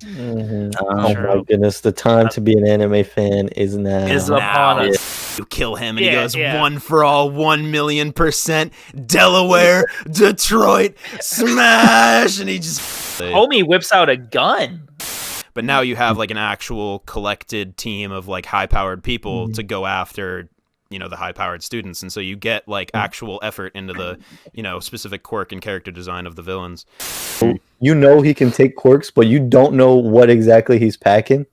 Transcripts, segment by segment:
Oh my goodness, the time to be an anime fan is now. Is upon us. You kill him, and he goes, one for all, 1,000,000%. Delaware, Detroit, smash! And he just... Homie whips out a gun. But now you have like an actual collected team of like high-powered people to go after, you know, the high-powered students. And so you get like actual effort into the, you know, specific quirk and character design of the villains. You know he can take quirks, but you don't know what exactly he's packing.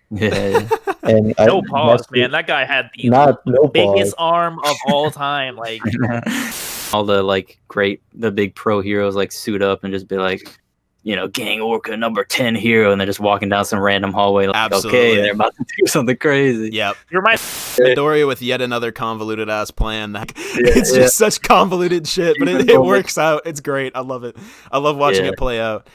Yeah. And no pause, man. That guy had the biggest arm of all time. Like all the the big pro heroes like suit up and just be like, you know, Gang Orca number 10 hero, and they're just walking down some random hallway like, okay, they're about to do something crazy. Yep. You're my Midoriya with yet another convoluted ass plan. It's just such convoluted shit, but it works out. It's great. I love it. I love watching it play out.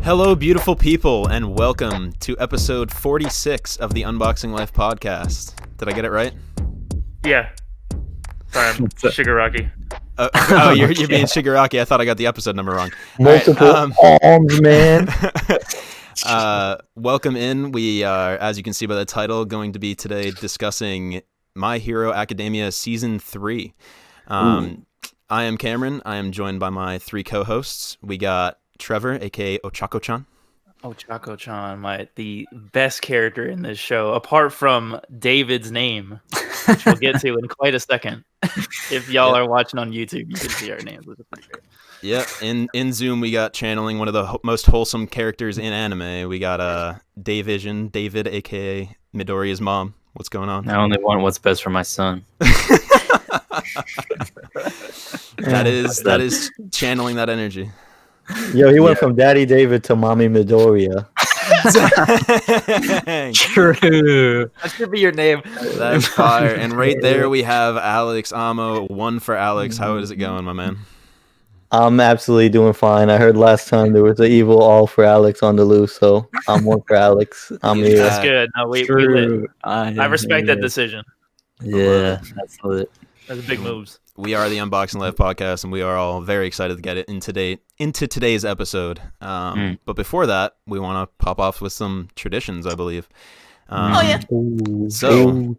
Hello, beautiful people, and welcome to episode 46 of the Unboxing Life podcast. Did I get it right? Yeah. Sorry, I'm Shigaraki. You're being Shigaraki. I thought I got the episode number wrong. Multiple arms, man. Welcome in. We are, as you can see by the title, going to be today discussing My Hero Academia Season 3. I am Cameron. I am joined by my three co-hosts. We got Trevor, aka Ochako-chan. Ochako-chan, the best character in this show, apart from David's name, which we'll get to in quite a second. If y'all are watching on YouTube, you can see our names, which is pretty great. Yeah, in Zoom we got channeling one of the most wholesome characters in anime. We got David, aka Midoriya's mom. What's going on? I only want what's best for my son. That is channeling that energy. Yo, he went from Daddy David to Mommy Midoriya. True. That should be your name. That's fire. And right there we have Alex Amo. One for Alex. How is it going, my man? I'm absolutely doing fine. I heard last time there was an evil all for Alex on the loose, so I'm one for Alex. I'm here. That's good. No, we lit. I respect that decision. Yeah, that's lit. That's big moves. We are the Unboxing Life podcast, and we are all very excited to get it into today's episode. But before that, we want to pop off with some traditions, I believe. So,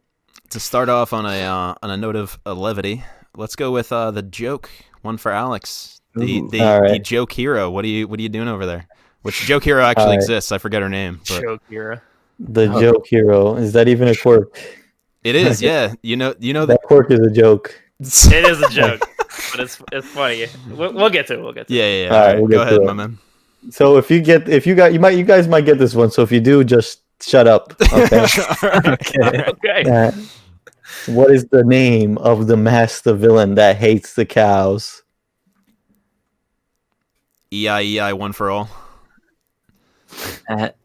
to start off on a note of levity, let's go with the joke. One for Alex, the joke hero. What are you doing over there? Which joke hero actually exists? I forget her name. But... Joke hero. The joke hero. Is that even a quirk? It is. Yeah. You know that quirk is a joke. It is a joke, but it's funny. We'll get to it. Yeah. All right, go ahead, my man. So you guys might get this one. So if you do, just shut up. Okay. Okay. What is the name of the master villain that hates the cows? EI, one for all.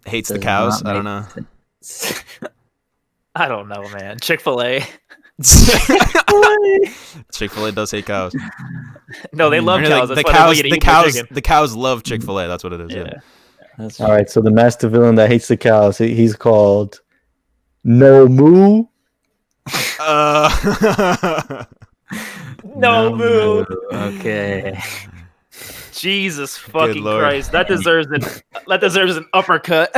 Hates the cows. I don't know. I don't know, man. Chick-fil-A. Chick-fil-A does hate cows. No, they love cows. The cows love Chick-fil-A. That's what it is. Yeah. That's all right. So the master villain that hates the cows, he's called No Moo. No Moo. Okay. Jesus fucking Christ! That deserves an uppercut.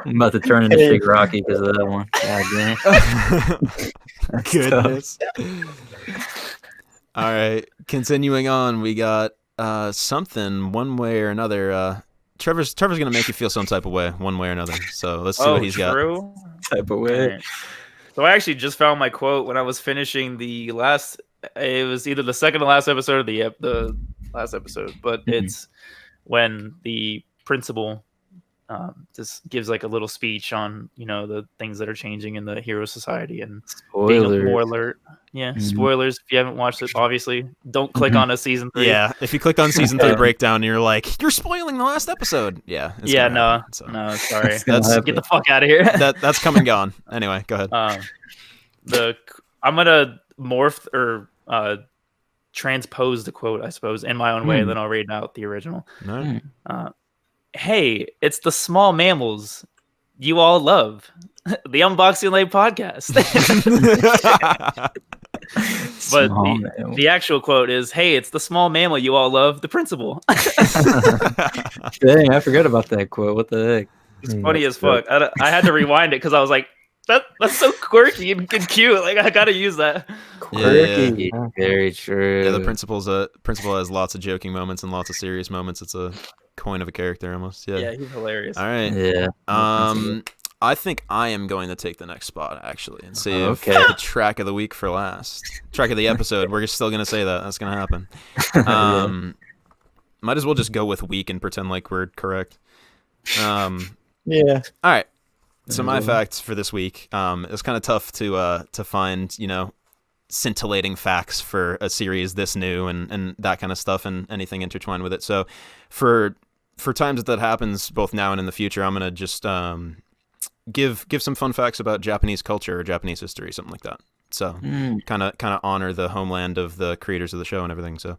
I'm about to turn into Shigaraki because of that one. God damn. Goodness. All right, continuing on, we got something one way or another. Trevor's gonna make you feel some type of way, one way or another. So let's see what he's got. Type of way. Right. So I actually just found my quote when I was finishing the last. It was either the second to last episode or the last episode, but it's when the principal just gives like a little speech on the things that are changing in the hero society and being more alert. Yeah, spoilers. If you haven't watched it, obviously don't click on a season 3. Yeah, if you click on season 3 breakdown, you're like, you're spoiling the last episode. Yeah. No, sorry. Get the fuck out of here. That's come and gone. Anyway, go ahead. I'm gonna morph or transpose the quote, I suppose, in my own way, and then I'll read out the original. No. hey, it's the small mammals you all love. The Unboxing Late podcast. But the actual quote is, hey, it's the small mammal you all love, the principal. Dang, I forgot about that quote. What the heck? It's funny as fuck. I had to rewind it because I was like, that's so quirky and cute. Like, I gotta use that. Quirky. Yeah. Very true. Yeah, the principal has lots of joking moments and lots of serious moments. It's a coin of a character almost. Yeah, he's hilarious. All right. Yeah. I think I am going to take the next spot actually and save the track of the week for last. Track of the episode. We're still gonna say that. That's gonna happen. Might as well just go with week and pretend like we're correct. Yeah. All right. So my facts for this week. It's kind of tough to find, scintillating facts for a series this new and that kind of stuff and anything intertwined with it. So for times that happens both now and in the future, I'm gonna just give some fun facts about Japanese culture or Japanese history, something like that. So kind of honor the homeland of the creators of the show and everything. So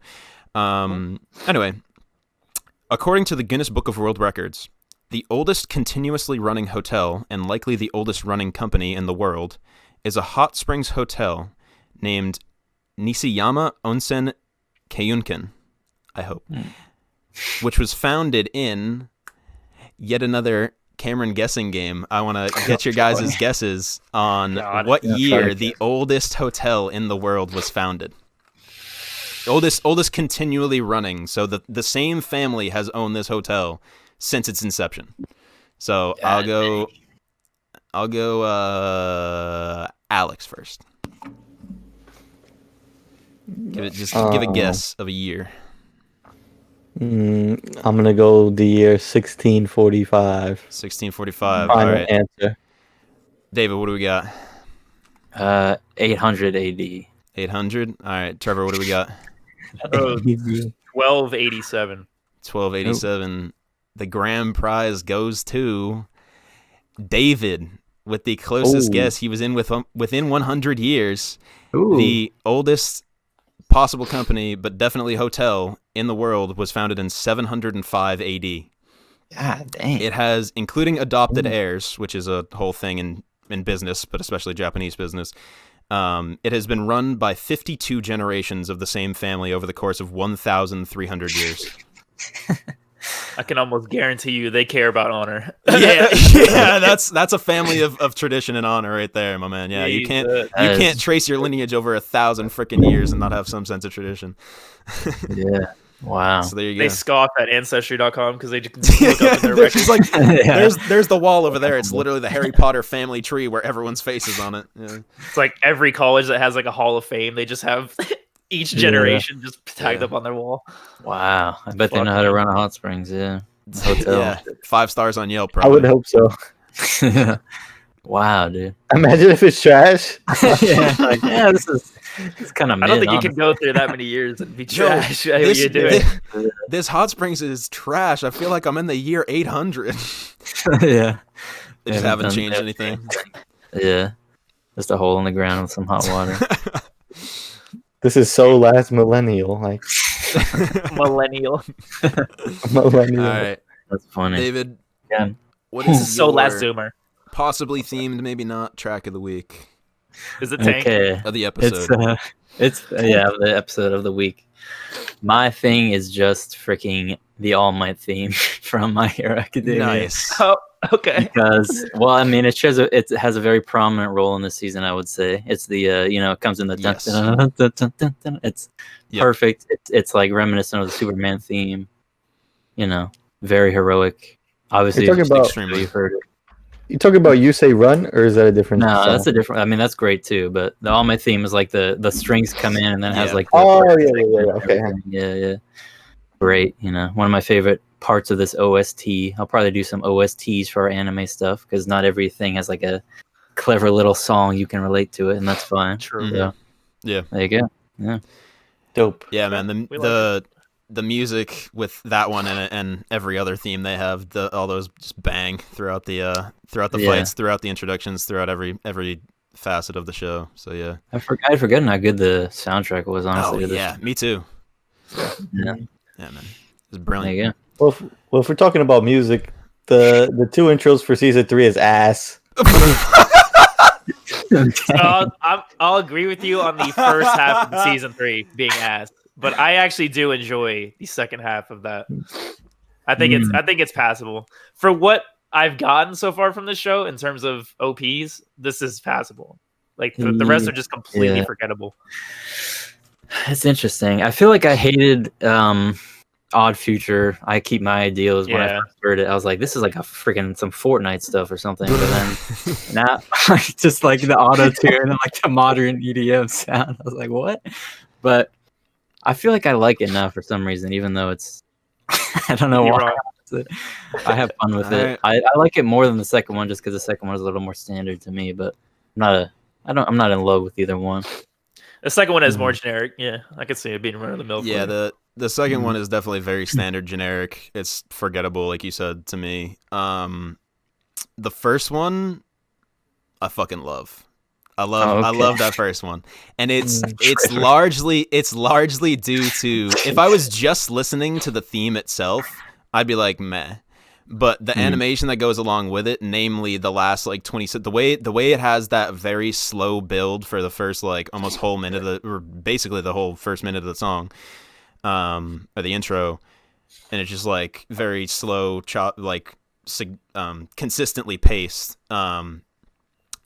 anyway, according to the Guinness Book of World Records, the oldest continuously running hotel and likely the oldest running company in the world is a hot springs hotel named Nishiyama Onsen Keiyunken, I hope, which was founded in yet another Cameron guessing game. I want to get your guys' guesses on what year the oldest hotel in the world was founded. Oldest continually running. So the same family has owned this hotel since its inception. So I'll go Alex first. Give a guess of a year. I'm gonna go the year 1645. 1645. Final All right. answer. David, what do we got? 800 AD. 800. All right, Trevor, what do we got? 1287. 1287. The grand prize goes to David with the closest guess. He was within 100 years. Ooh. The oldest possible company, but definitely hotel in the world was founded in 705 AD. God dang. It has, including adopted heirs, which is a whole thing in business, but especially Japanese business. It has been run by 52 generations of the same family over the course of 1,300 years. I can almost guarantee you they care about honor. yeah, that's a family of tradition and honor right there, my man. Yeah, you can't trace your lineage over 1,000 freaking years and not have some sense of tradition. Yeah. Wow. So there you go. They scoff at Ancestry.com because they just look up in their records. Like, there's the wall over there. It's literally the Harry Potter family tree where everyone's face is on it. Yeah. It's like every college that has like a Hall of Fame, they just have each generation just tagged up on their wall. Wow. I bet they know how to run a hot springs. Yeah. Hotel. Yeah. 5 stars on Yelp, probably. I would hope so. Wow, dude. Imagine if it's trash. This is kind of. I don't think you can go through that many years and be trash. This hot springs is trash. I feel like I'm in the year 800. Yeah. They just haven't changed anything. Yeah. Just a hole in the ground with some hot water. This is so last millennial, like millennial. All right, that's funny. David, what this is so last Zoomer? Possibly themed, maybe not. Track of the week. Is it Tank? Okay. Of the episode. It's the episode of the week. My thing is just freaking the All Might theme from My Hero Academia. Nice. Oh, okay. Because, well, I mean, it has a very prominent role in this season, I would say. It's the, it comes in the dun. It's perfect. It's like reminiscent of the Superman theme. Very heroic. Obviously, extremely. You've heard it. You talking about You Say Run, or is that a different No, song? that's a different. I mean, that's great too. But the All My theme is like the strings come in and then it has like. Okay. Yeah. Great. One of my favorite parts of this OST. I'll probably do some OSTs for our anime stuff because not everything has like a clever little song you can relate to it, and that's fine. True. So, yeah. There you go. Yeah. Dope. Yeah, man. The music with that one and every other theme they have, all those just bang throughout the fights, throughout the introductions, throughout every facet of the show. So yeah, I'd forgotten how good the soundtrack was. Honestly, me too. Yeah, man, it's brilliant. There you go. Well, Well, if we're talking about music, the 2 intros for season 3 is ass. So I'll agree with you on the first half of season 3 being ass, but I actually do enjoy the second half of that. I think it's passable for what I've gotten so far from the show in terms of OPs. This is passable. Like the rest are just completely forgettable. It's interesting. I feel like I hated Odd Future. I Keep My Ideals when I first heard it. I was like, this is like a freaking some Fortnite stuff or something. But then now, just like the auto tune and like the modern EDM sound. I was like, what? But I feel like I like it now for some reason, even though it's I don't know why. I have fun with it. I like it more than the second one, just because the second one is a little more standard to me. But I'm not in love with either one. The second one is more generic. Yeah, I could see it being run of the mill. Yeah, the second one is definitely very standard generic. It's forgettable, like you said to me. The first one, I fucking love. I love that first one, and it's largely due to, if I was just listening to the theme itself, I'd be like meh. But the animation that goes along with it, namely the last like 20, the way it has that very slow build for the first like almost whole minute or basically the whole first minute of the song, or the intro, and it's just like very slow, consistently paced.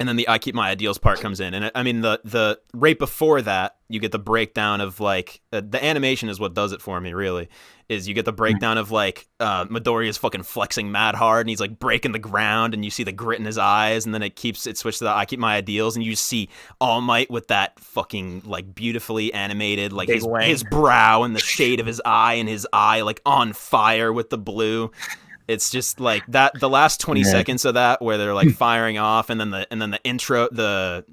And then the I Keep My Ideals part comes in. And I mean, the right before that, you get the breakdown of like, the animation is what does it for me, really, is you get the breakdown of like, Midoriya is fucking flexing mad hard and he's like breaking the ground and you see the grit in his eyes, and then it switched to the I Keep My Ideals and you see All Might with that fucking like beautifully animated, like his brow and the shade of his eye and his eye like on fire with the blue. It's just like that. The last 20 seconds of that, where they're like firing off, and then the intro, the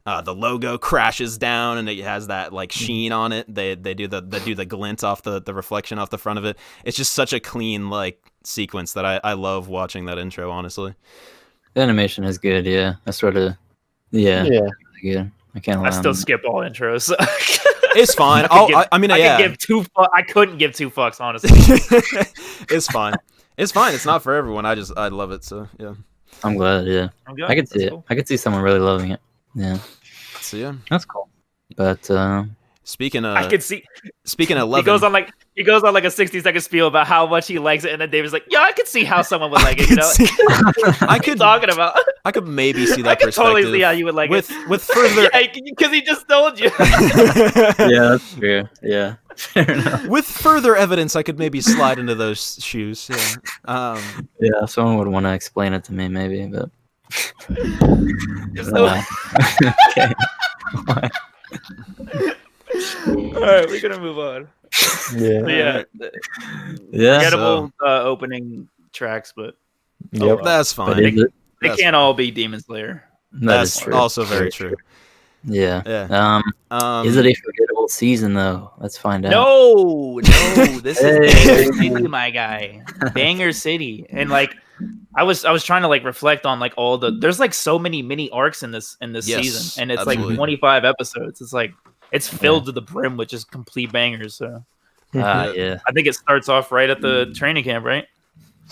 logo crashes down, and it has that like sheen on it. They do the glint off the reflection off the front of it. It's just such a clean like sequence that I love watching that intro. Honestly, the animation is good. Yeah, I sort of good. I can't. I still skip all intros. It's fine. I couldn't give 2 fucks, honestly. It's fine. It's fine. It's not for everyone. I love it. So yeah. I'm glad. Yeah, I could see it. Cool. I could see someone really loving it. Yeah. So yeah, that's cool. But speaking of, I could see. Speaking of loving, he goes on like a 60-second spiel about how much he likes it, and then David's like, "Yeah, I could see how someone would like it." You know, I could talking about. I could maybe see that I could perspective. Totally see how you would like with further, because he just told you. Yeah, that's true. Yeah, fair enough. With further evidence, I could maybe slide into those shoes. Yeah, yeah, someone would want to explain it to me, maybe, but. Okay. All right, we're gonna move on. Yeah. Forgettable opening tracks, but that's fine. They can't all be Demon Slayer. That's also very true. Yeah. Is it a forgettable season though? Let's find out. No. This is Banger City, my guy. Banger City, and like. I was trying to like reflect on like all there's like so many mini arcs in this season, and it's absolutely. Like 25 episodes. It's like it's filled to the brim with just complete bangers. So yeah, I think it starts off right at the training camp, right?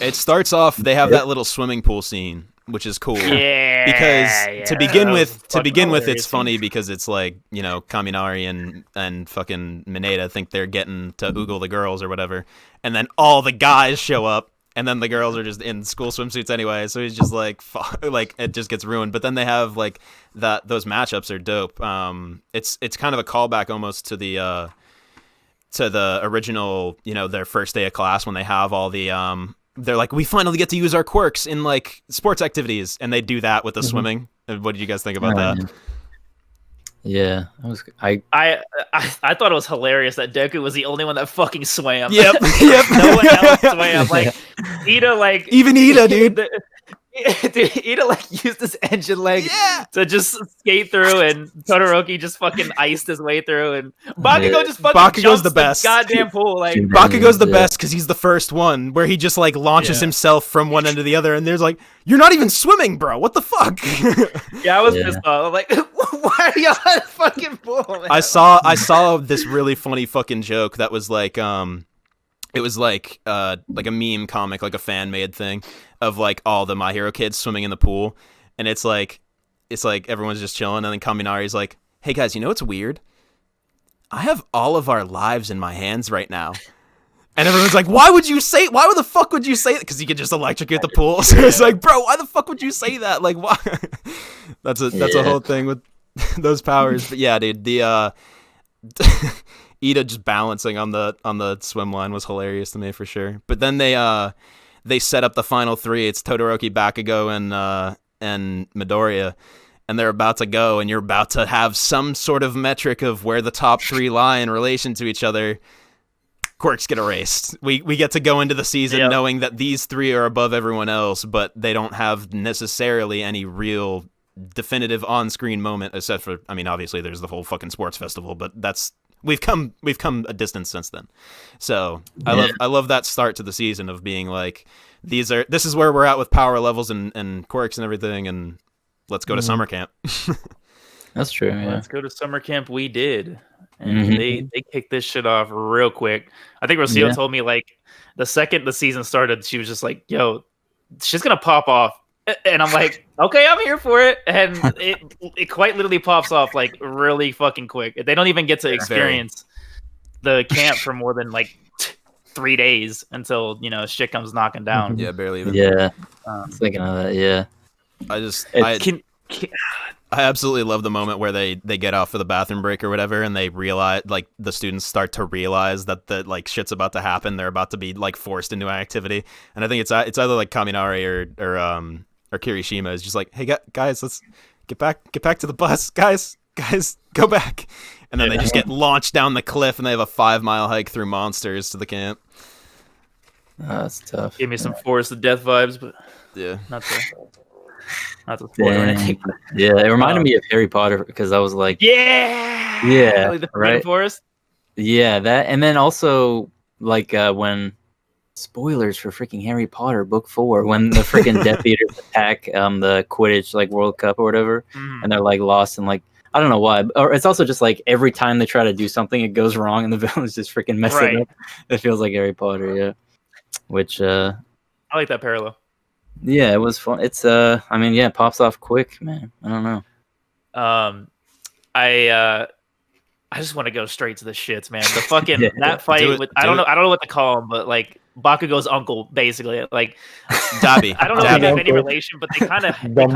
It starts off. They have that little swimming pool scene, which is cool. Yeah, because to begin with, it's funny because it's like, you know, Kaminari and fucking Mineta think they're getting to oogle the girls or whatever, and then all the guys show up. And then the girls are just in school swimsuits anyway, so he's just like, like it just gets ruined. But then they have like those matchups are dope. It's kind of a callback almost to the original, you know, their first day of class when they have all the they're like, we finally get to use our quirks in like sports activities, and they do that with the swimming. What did you guys think about that? Yeah, I thought it was hilarious that Deku was the only one that fucking swam. Yep. No one else swam. Like Ida, like even Ida, dude. Ida like used his engine leg to just skate through, and Todoroki just fucking iced his way through, and Bakugo just fucking jumps the best. Goddamn pool. Like Bakugo's the best because he's the first one where he just like launches himself from one end to the other, and there's like, you're not even swimming, bro. What the fuck? I was pissed off. I'm like, why are y'all in a fucking pool? Man? I saw this really funny fucking joke that was like, it was like a meme comic, like a fan made thing of like all the My Hero kids swimming in the pool, and it's like everyone's just chilling, and then Kaminari's like, "Hey guys, you know what's weird? I have all of our lives in my hands right now." And everyone's like, why the fuck would you say that? Because you could just electrocute the pool. So it's like, bro, why the fuck would you say that? Like, why? That's a whole thing with those powers. But yeah, dude, the Ida just balancing on the swim line was hilarious to me for sure. But then they set up the final three. It's Todoroki, Bakugo, and Midoriya. And they're about to go, and you're about to have some sort of metric of where the top three lie in relation to each other. Quirks get erased. We get to go into the season knowing that these three are above everyone else, but they don't have necessarily any real definitive on-screen moment, except for, I mean, obviously there's the whole fucking sports festival, but we've come a distance since then. So I love that start to the season of being like, this is where we're at with power levels and quirks and everything, and let's go to summer camp. That's true. Yeah. Let's go to summer camp. We did. And they kicked this shit off real quick. I think Rocio told me like the second the season started, she was just like, "Yo, she's gonna pop off," and I'm like, "Okay, I'm here for it." And it quite literally pops off like really fucking quick. They don't even get to experience the camp for more than like 3 days until shit comes knocking down. Yeah, barely even. Yeah, thinking of that. Yeah, I absolutely love the moment where they get off for the bathroom break or whatever, and they realize, like, the students start to realize that the like shit's about to happen. They're about to be like forced into an activity, and I think it's either like Kaminari or Kirishima is just like, "Hey guys, let's get back to the bus, guys, go back," and then they just get launched down the cliff, and they have a 5-mile hike through monsters to the camp. That's tough. Give me some Forest of Death vibes, but yeah, not the spoiler or anything. Yeah, it reminded me of Harry Potter because I was like, yeah, like the right? Forest. Yeah, that, and then also like when spoilers for freaking Harry Potter book 4, when the freaking Death Eaters attack the Quidditch like World Cup or whatever, and they're like lost and like I don't know why, or it's also just like every time they try to do something, it goes wrong and the villains just freaking mess it up. It feels like Harry Potter, yeah. Which I like that parallel. Yeah, it was fun. It's I mean, yeah, it pops off quick, man. I don't know. I just want to go straight to the shits, man. The fucking that fight with I don't know what to call him, but like Bakugo's uncle, basically. Like Dabi. I don't know if they have any relation, but they kind of nod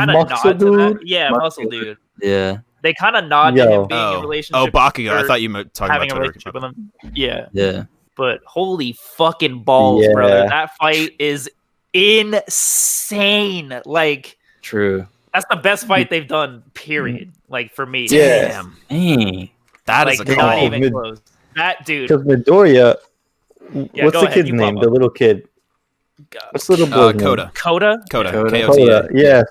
to that. Yeah, muscle dude. Yeah. They kind of nod to him being in relationship. Oh, Bakugo. I thought you were talking having about a relationship with him. Yeah. Yeah. But holy fucking balls, brother. That fight is insane. Like, true. That's the best fight they've done, period. Like, for me. Damn. Dang. That like, is a not call. even close. That dude. Because Midoriya, Yeah, what's go the ahead, kid's you name? pop The up. little kid. What's the little boy's name? Koda. Koda? Kota. Yeah.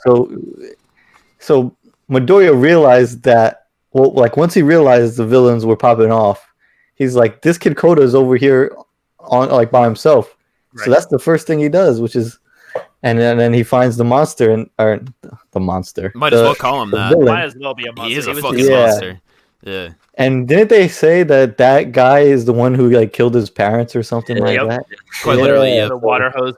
So Midoriya realized that. Well, like once he realized the villains were popping off, he's like, "This kid Koda is over here on like by himself." Right. So that's the first thing he does, which is, and then he finds the monster or the monster. Might as well call him that. Might as well be a monster. He is a fucking monster. Yeah. And didn't they say that guy is the one who like killed his parents or something like that? Quite literally, yeah. The water hose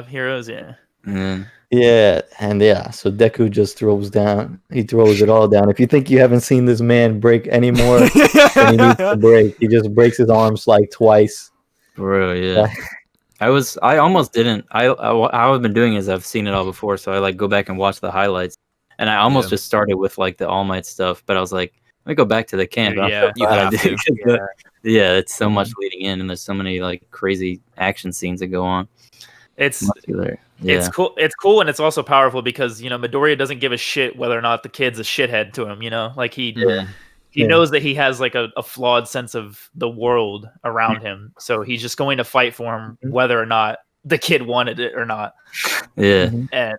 heroes, yeah. Mm. Yeah, and so Deku just throws down. He throws it all down. If you think you haven't seen this man break any more than he needs to break, he just breaks his arms like twice. Bro, yeah. I almost didn't. How I've been doing is I've seen it all before, so I like go back and watch the highlights. And I almost just started with like the All Might stuff, but I was like, let me go back to the camp. Yeah, you have to. It's so much leading in, and there's so many like crazy action scenes that go on. It's cool. It's cool, and it's also powerful because Midoriya doesn't give a shit whether or not the kid's a shithead to him. Like he knows that he has like a flawed sense of the world around him, so he's just going to fight for him whether or not the kid wanted it or not. Yeah, and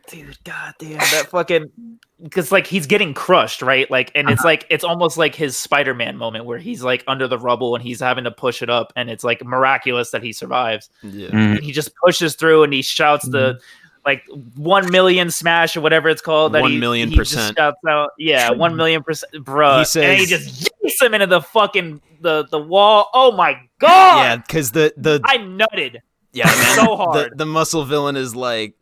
dude, goddamn, that fucking. Because like he's getting crushed, right? Like, and it's like it's almost like his Spider-Man moment where he's like under the rubble and he's having to push it up, and it's like miraculous that he survives. Yeah, and he just pushes through and he shouts the like 1 million smash or whatever it's called. That 1 million he just shouts out, 1 million %, bro. He says, and he just yanks him into the fucking the wall. Oh my God! Yeah, because the I nutted. yeah, man, So hard. The muscle villain is like,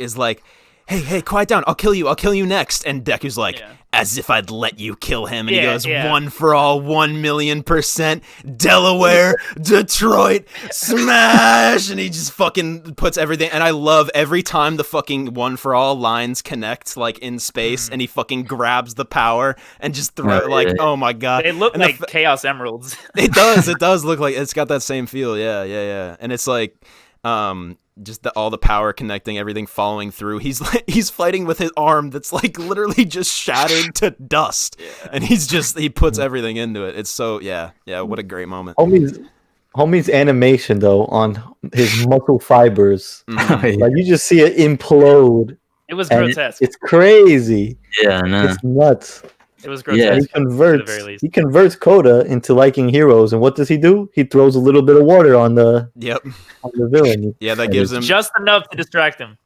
hey, quiet down. I'll kill you next. And Deku's like, Yeah. as if I'd let you kill him. And he Yeah, goes, yeah. 1 for all, 1,000,000%, Delaware, Detroit, smash. And he just fucking puts everything. And I love every time the fucking 1 for all lines connect, like in space, and he fucking grabs the power and just throw oh my God. They look And like Chaos Emeralds. it does look like it's got that same feel. Yeah. And it's like, just all the power connecting, everything following through. He's fighting with his arm that's like literally just shattered to dust, and he puts everything into it. It's so what a great moment. Homie's animation though on his muscle fibers, Mhm. like you just see it implode. It was and grotesque. It's crazy. Yeah, no. It's nuts. It was Yeah. grotesque. He at the very least. converts Koda into liking heroes, and what does he do? He throws a little bit of water on the Yep. villain. Yeah, that gives him. Just enough to distract him.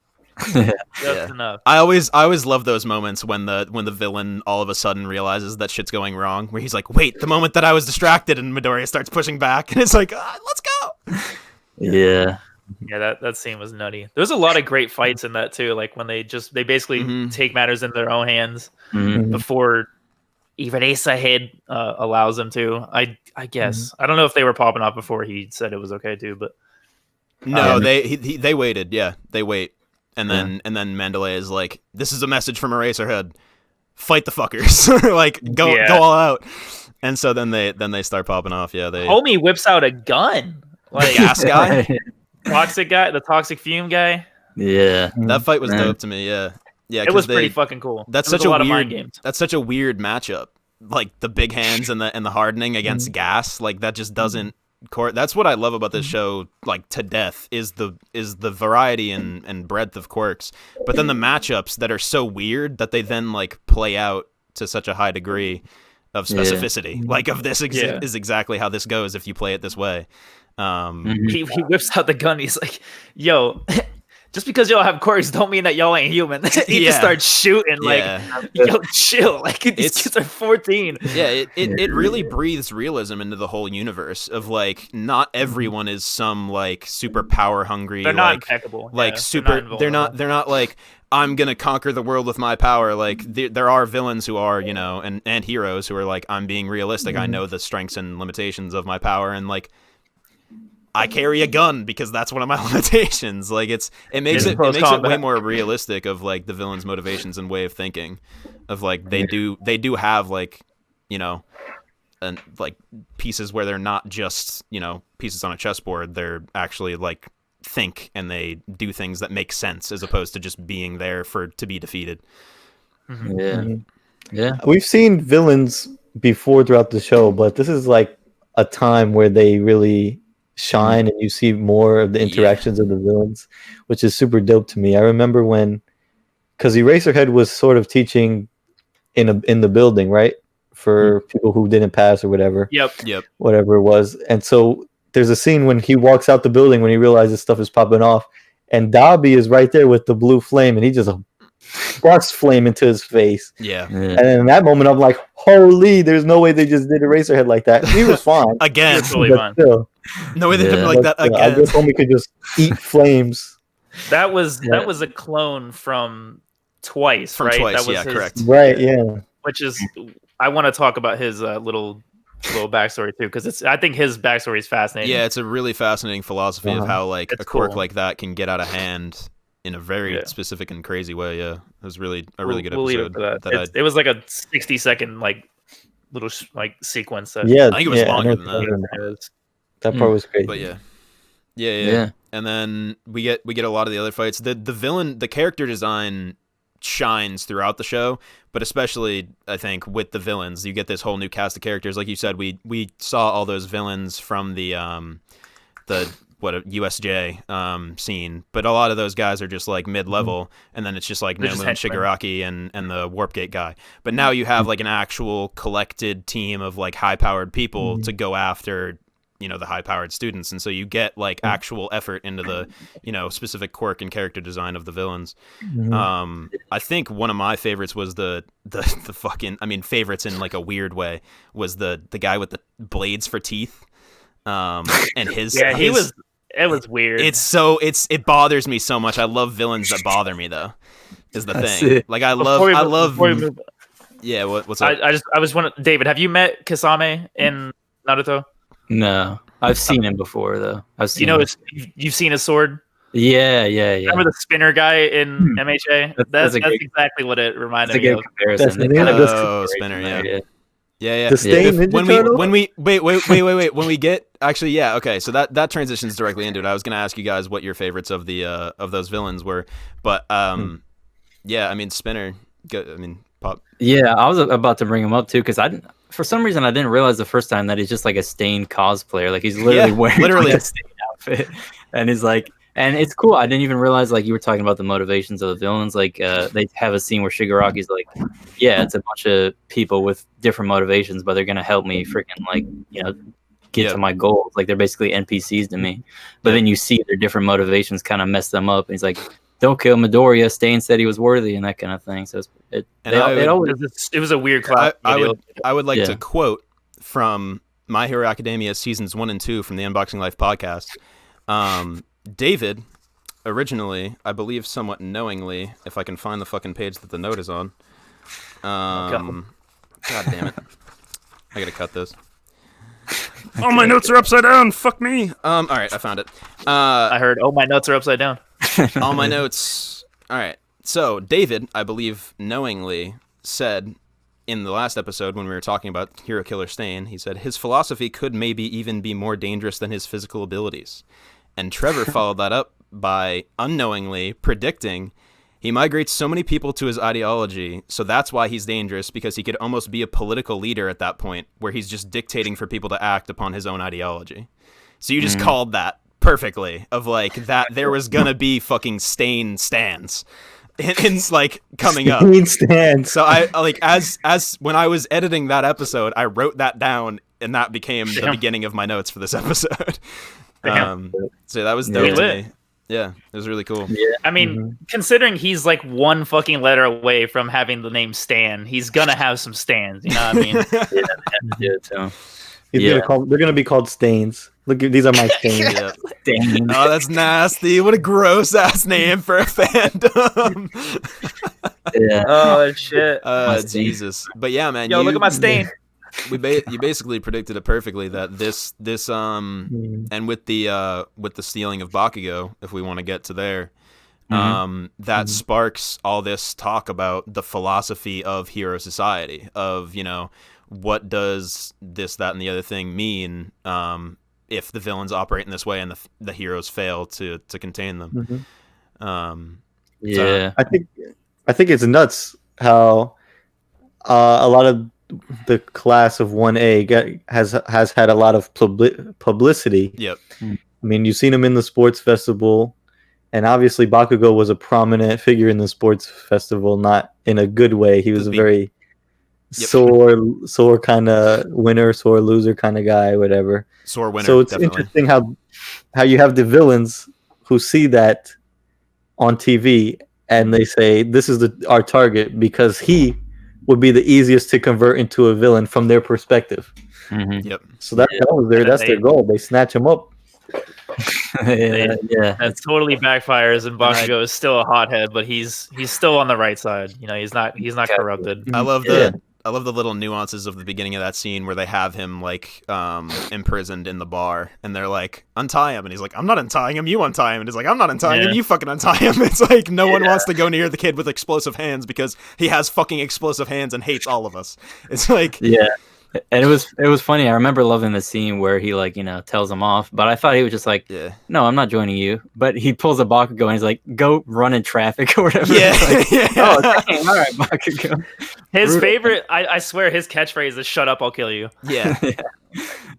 Just Yeah. enough. I always love those moments when the villain all of a sudden realizes that shit's going wrong, where he's like, wait, the moment that I was distracted, and Midoriya starts pushing back, and it's like, let's go. Yeah. Yeah, that scene was nutty. There's a lot of great fights in that too. Like when they basically Mhm. take matters into their own hands Mhm. before even Asa Head allows them to. I guess I don't know if they were popping off before he said it was okay too, but No, they waited. Yeah, they wait, and then Mandalay is like, "This is a message from Eraserhead. Fight the fuckers! Like go all out." And so then they start popping off. Yeah, they homie whips out a gun. Like gas guy. toxic guy, the toxic fume guy. Yeah. That fight was Man. dope to me. Yeah. It was pretty fucking cool. That's There was such a lot of weird. mind games. That's such a weird matchup. Like the big hands and the hardening against gas. Like that just doesn't. That's what I love about this show, like to death, is the variety and breadth of quirks. But then the matchups that are so weird that they then like play out to such a high degree of specificity. Like of this is exactly how this goes if you play it this way. He whips out the gun. He's like, "Yo, just because y'all have quirks don't mean that y'all ain't human." He just starts shooting. Like, yo, chill. Like these kids are 14. Yeah, it really breathes realism into the whole universe of like not everyone is some like super power hungry. They're not like, impeccable. Like super. They're not like, I'm gonna conquer the world with my power. Like there are villains who are, and heroes who are like, I'm being realistic. I know the strengths and limitations of my power, and like I carry a gun because that's one of my limitations. Like it makes it way more realistic of like the villain's motivations and way of thinking, of like they do have like, and like pieces where they're not just pieces on a chessboard. They're actually like think and they do things that make sense as opposed to just being there to be defeated. Yeah. We've seen villains before throughout the show, but this is like a time where they really shine and you see more of the interactions of the villains, which is super dope to me. I remember because Eraserhead was sort of teaching in the building, right, for people who didn't pass or whatever. Yep. Whatever it was. And so there's a scene when he walks out the building when he realizes stuff is popping off, and Dobby is right there with the blue flame, and he just sparks flame into his face. Yeah. And in that moment, I'm like, holy, there's no way they just did Eraserhead like that. He was fine. Again. Totally fine. Still, No way they did him like that again. I guess homie could just eat flames. That was a clone from Twice, From right? Twice, that was yeah, correct. Right, yeah. Which is, I want to talk about his little backstory too, because I think his backstory is fascinating. Yeah, it's a really fascinating philosophy of how like It's a quirk cool. like that can get out of hand in a very specific and crazy way. Yeah, it was really a really good We'll leave episode. it for that. It was like a 60-second like little like sequence. That Yeah, I think it was longer than that. it was. That part was great. But yeah. And then we get a lot of the other fights. The villain, the character design shines throughout the show, but especially I think with the villains, you get this whole new cast of characters. Like you said, we saw all those villains from the USJ scene, but a lot of those guys are just like mid-level, and then it's just like Nomu and Shigaraki and the Warp Gate guy. But now you have like an actual collected team of like high-powered people to go after the high-powered students, and so you get like actual effort into the specific quirk and character design of the villains. I think one of my favorites was the fucking, I mean, favorites in like a weird way, was the guy with the blades for teeth. And his he was. It was weird. It bothers me so much. I love villains that bother me though. Is the That's thing. it. Like I love. Yeah, what's up? I was wondering, David, have you met Kisame in Naruto? No, I've seen him before though. You've seen his sword. Yeah. Remember the spinner guy in MHA? That's exactly what it reminded me of. Comparison. That's the name of the spinner. Yeah. The Stain Ninja Turtle? When we wait. When we get okay. So that transitions directly into it. I was gonna ask you guys what your favorites of the of those villains were, but yeah. I mean, Spinner. Pop. Yeah, I was about to bring him up too because for some reason I didn't realize the first time that he's just like a Stain cosplayer. Like he's literally wearing like, a Stain outfit, and he's like. And it's cool. I didn't even realize, like, you were talking about the motivations of the villains. Like, they have a scene where Shigaraki's like, yeah, it's a bunch of people with different motivations, but they're going to help me freaking, like, get to my goals. Like, they're basically NPCs to me. But then you see their different motivations kind of mess them up. And he's like, don't kill Midoriya. Stain said he was worthy and that kind of thing. So it was a weird class. I would like to quote from My Hero Academia seasons 1 and 2 from the Unboxing Life podcast. David, originally, I believe somewhat knowingly, if I can find the fucking page that the note is on. God damn it. I gotta cut this. All my notes are upside down, fuck me. Alright, I found it. I heard, my notes are upside down. All my notes. Alright, so David, I believe, knowingly said in the last episode when we were talking about Hero Killer Stain, he said, his philosophy could maybe even be more dangerous than his physical abilities. And Trevor followed that up by unknowingly predicting he migrates so many people to his ideology, so that's why he's dangerous, because he could almost be a political leader at that point, where he's just dictating for people to act upon his own ideology. So you just called that perfectly, of like, that there was gonna be fucking Stain stands. In like coming up. So I like as when I was editing that episode, I wrote that down, and that became the beginning of my notes for this episode. So that was dope to me. Yeah, it was really cool. Yeah, I mean, considering he's like one fucking letter away from having the name Stan, he's gonna have some stands. You know what I mean? They're gonna be called Stains. Look, these are my stains. Stains. Oh, that's nasty. What a gross ass name for a fandom. Yeah. Oh shit. Jesus. But yeah, man. Yo, look at my stain. You basically predicted it perfectly that this and with the stealing of Bakugo, if we want to get to there, that sparks all this talk about the philosophy of hero society, of what does this, that, and the other thing mean if the villains operate in this way and the heroes fail to contain them. Yeah, I think it's nuts how a lot of the class of 1A has had a lot of publicity. Yep. I mean, you've seen him in the sports festival, and obviously Bakugo was a prominent figure in the sports festival, not in a good way. He was a very sore kind of winner, sore loser kind of guy, whatever. Sore winner. So it's definitely interesting how you have the villains who see that on TV and they say this is our target because he would be the easiest to convert into a villain from their perspective. Yep. So that's their goal. They snatch him up. yeah. That totally backfires, and Bakugo is still a hothead, but he's still on the right side. He's not corrupted. I love the little nuances of the beginning of that scene where they have him like imprisoned in the bar, and they're like, untie him, and he's like, I'm not untying him, you untie him, and he's like, I'm not untying him, you fucking untie him. It's like no one wants to go near the kid with explosive hands because he has fucking explosive hands and hates all of us. It's like and it was funny. I remember loving the scene where he tells him off, but I thought he was just like, no, I'm not joining you. But he pulls a Bakugo and he's like, go run in traffic or whatever. Yeah. Like, all right, Bakugo. His favorite, I swear, his catchphrase is "Shut up, I'll kill you." Yeah.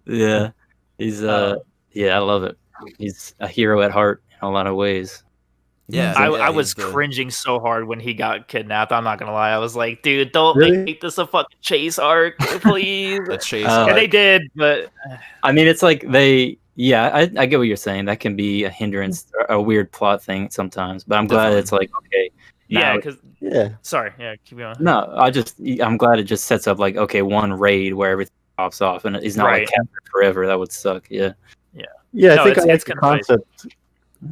Yeah. He's I love it. He's a hero at heart in a lot of ways. Yeah, I was cringing so hard when he got kidnapped. I'm not gonna lie. I was like, dude, don't make this a fucking chase arc, please. A chase arc. And they did, but I mean, it's like I get what you're saying. That can be a hindrance, a weird plot thing sometimes. But I'm glad it's like, okay. Sorry, keep going. No, I'm glad it just sets up like, okay, one raid where everything's pops off, and he's not Right. like captured forever. That would suck. Yeah. Yeah, I No, think I it's like the kinda nice. concept.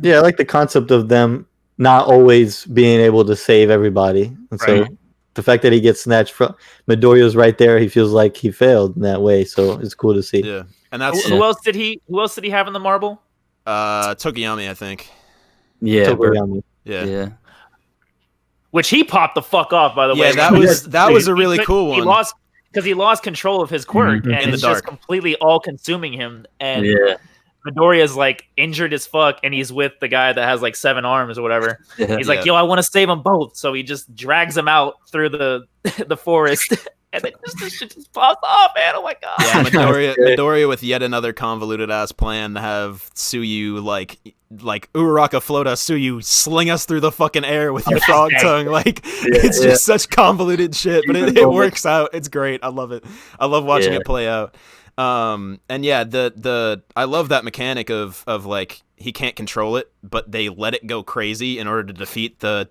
Yeah, I like the concept of them not always being able to save everybody, and so Right. the fact that he gets snatched from Midoriya's right there, he feels like he failed in that way. So it's cool to see. Yeah, and Who, that's who else did he? Who else did he have in the marble? Tokoyami, I think. Yeah. Tokoyami. Yeah. Yeah. Which he popped the fuck off, by the way. Yeah, that was a really cool one. He lost because he lost control of his quirk, Mhm. and In the it's just dark. completely all consuming him. And Yeah. Midoriya's like injured as fuck, and he's with the guy that has like 7 arms or whatever. Yeah. He's like, "Yo, I want to save them both," so he just drags them out through the the forest, and then this shit just pops off, man. Oh my god! Yeah, That's great. Midoriya with yet another convoluted ass plan to have Tsuyu like Uraraka Flota Tsuyu sling us through the fucking air with your frog tongue. Like it's just such convoluted shit, but it works out. It's great. I love it. I love watching it play out. And yeah, I love that mechanic of like he can't control it, but they let it go crazy in order to defeat the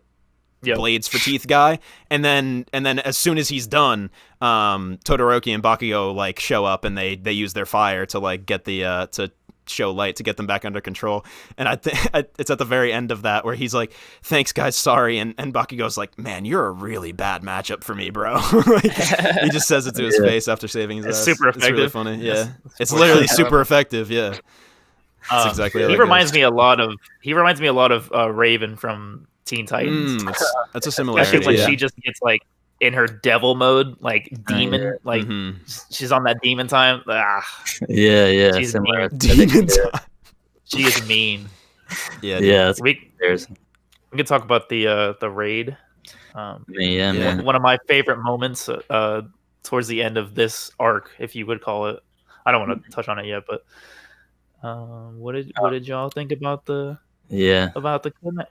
blades for teeth guy, and then as soon as he's done, Todoroki and Bakugo like show up and they use their fire to like get the to show light to get them back under control. And I think it's at the very end of that where he's like, "Thanks guys, sorry," and Bakugo's like, "Man, you're a really bad matchup for me, bro." Like, he just says it to his face after saving his ass. Super effective. It's really funny. Yeah, it's literally super effective. Yeah. That's exactly how he that reminds goes. me a lot of Raven from Teen Titans. That's a similarity. Especially when yeah. she just gets like in her devil mode, like demon, yeah. like Mhm. she's on that demon time. Yeah. She's Similar. mean. Demon Yeah. time. She is mean. Yeah, dude. Yeah. That's We there's. can talk about the raid. Yeah, man. One of my favorite moments towards the end of this arc, if you would call it. I don't want to touch on it yet, but what did y'all think about the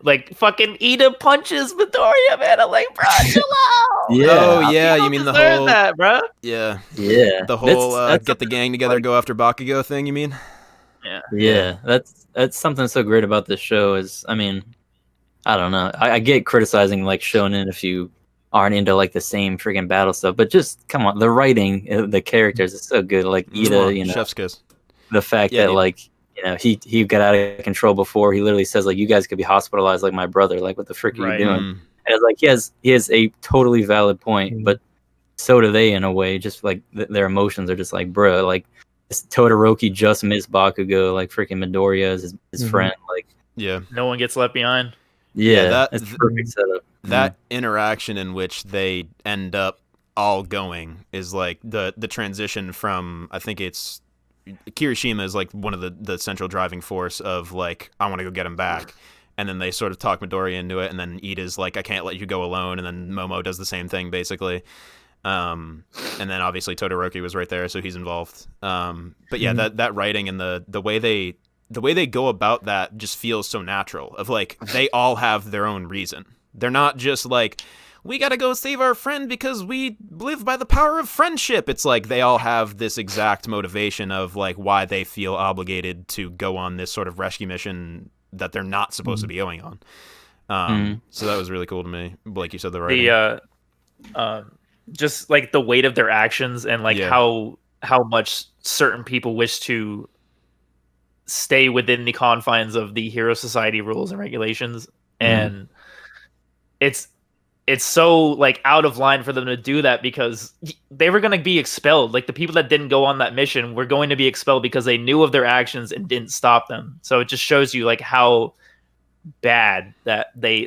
like fucking Ida punches Midoriya, man? I'm like, bro, chill out. Yeah. Oh yeah, You you mean the deserve whole that, bro? yeah Yeah. the whole That's get the gang together, go after Bakugo thing. You mean? Yeah, that's something so great about this show is, I mean, I don't know. I get criticizing like shonen if you aren't into like the same freaking battle stuff, but just come on, the writing, the characters is so good. Like Ida, you know, Chef's kiss. the fact Yeah, that dude. like, you know, he got out of control before. He literally says like, you guys could be hospitalized like my brother. Like, what the frick are Right. you doing? Mm. And it's like he has a totally valid point, but so do they in a way. Just like their emotions are just like, bro, like Todoroki just missed Bakugo, like freaking Midoriya is his friend. Like, Yeah. No one gets left behind. yeah, that's perfect setup. That interaction in which they end up all going is like the transition from, I think it's Kirishima is like one of the central driving force of like, I want to go get him back. And then they sort of talk Midoriya into it, and then Ida's like, I can't let you go alone, and then Momo does the same thing basically. And then obviously Todoroki was right there, so he's involved. But yeah, that writing and the way they go about that just feels so natural. Of like, they all have their own reason. They're not just like, we gotta go save our friend because we live by the power of friendship. It's like they all have this exact motivation of like why they feel obligated to go on this sort of rescue mission that they're not supposed to be going on. So that was really cool to me. Like you said, the writing. Just like the weight of their actions and like how much certain people wish to stay within the confines of the Hero Society rules and regulations, and it's so like out of line for them to do that because they were going to be expelled. Like the people that didn't go on that mission were going to be expelled because they knew of their actions and didn't stop them. So it just shows you like how bad that they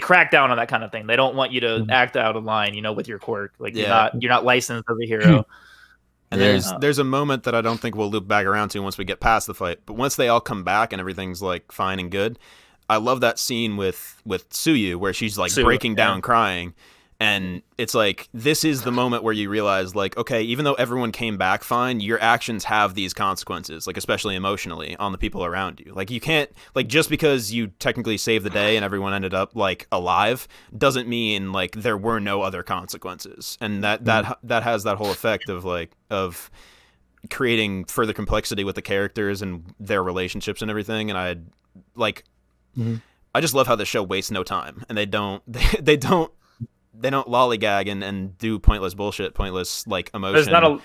crack down on that kind of thing. They don't want you to act out of line, you know, with your quirk. Like you're not licensed as a hero. And there's a moment that I don't think we'll loop back around to once we get past the fight. But once they all come back and everything's like fine and good, I love that scene with Tsuyu where she's like breaking down crying. And it's like, this is the moment where you realize like, okay, even though everyone came back fine, your actions have these consequences, like especially emotionally on the people around you. Like you can't, like just because you technically saved the day and everyone ended up like alive doesn't mean like there were no other consequences. And that has that whole effect of like, of creating further complexity with the characters and their relationships and everything. And I just love how the show wastes no time, and they don't lollygag and do pointless bullshit, pointless like emotion.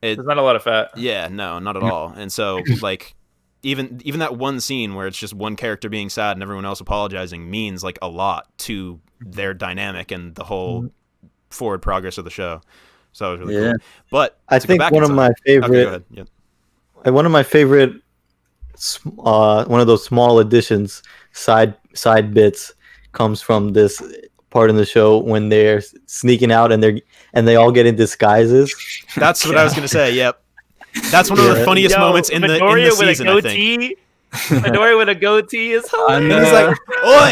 There's not a lot of fat. Yeah, no, not at all. And so like even that one scene where it's just one character being sad and everyone else apologizing means like a lot to their dynamic and the whole forward progress of the show. So it was really cool. But I think one of my favorite go ahead. Yeah. one of my favorite one of those small additions side bits comes from this part in the show when they're sneaking out and they all get in disguises. That's what I was gonna say. Yep. That's one of the funniest moments in the season, I think. Midoriya with a goatee is hilarious. He's like, "Oi,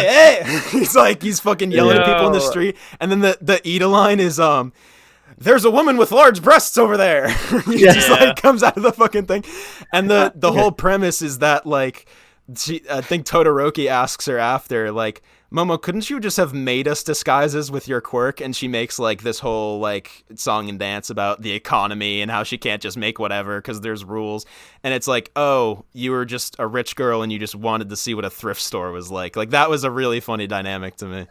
hey!" He's fucking yelling at people in the street, and then the Ida line is "There's a woman with large breasts over there." He just like comes out of the fucking thing, and the whole premise is that like I think Todoroki asks her after like, Momo, couldn't you just have made us disguises with your quirk? And she makes like this whole like song and dance about the economy and how she can't just make whatever because there's rules. And it's like, oh, you were just a rich girl and you just wanted to see what a thrift store was like. Like that was a really funny dynamic to me.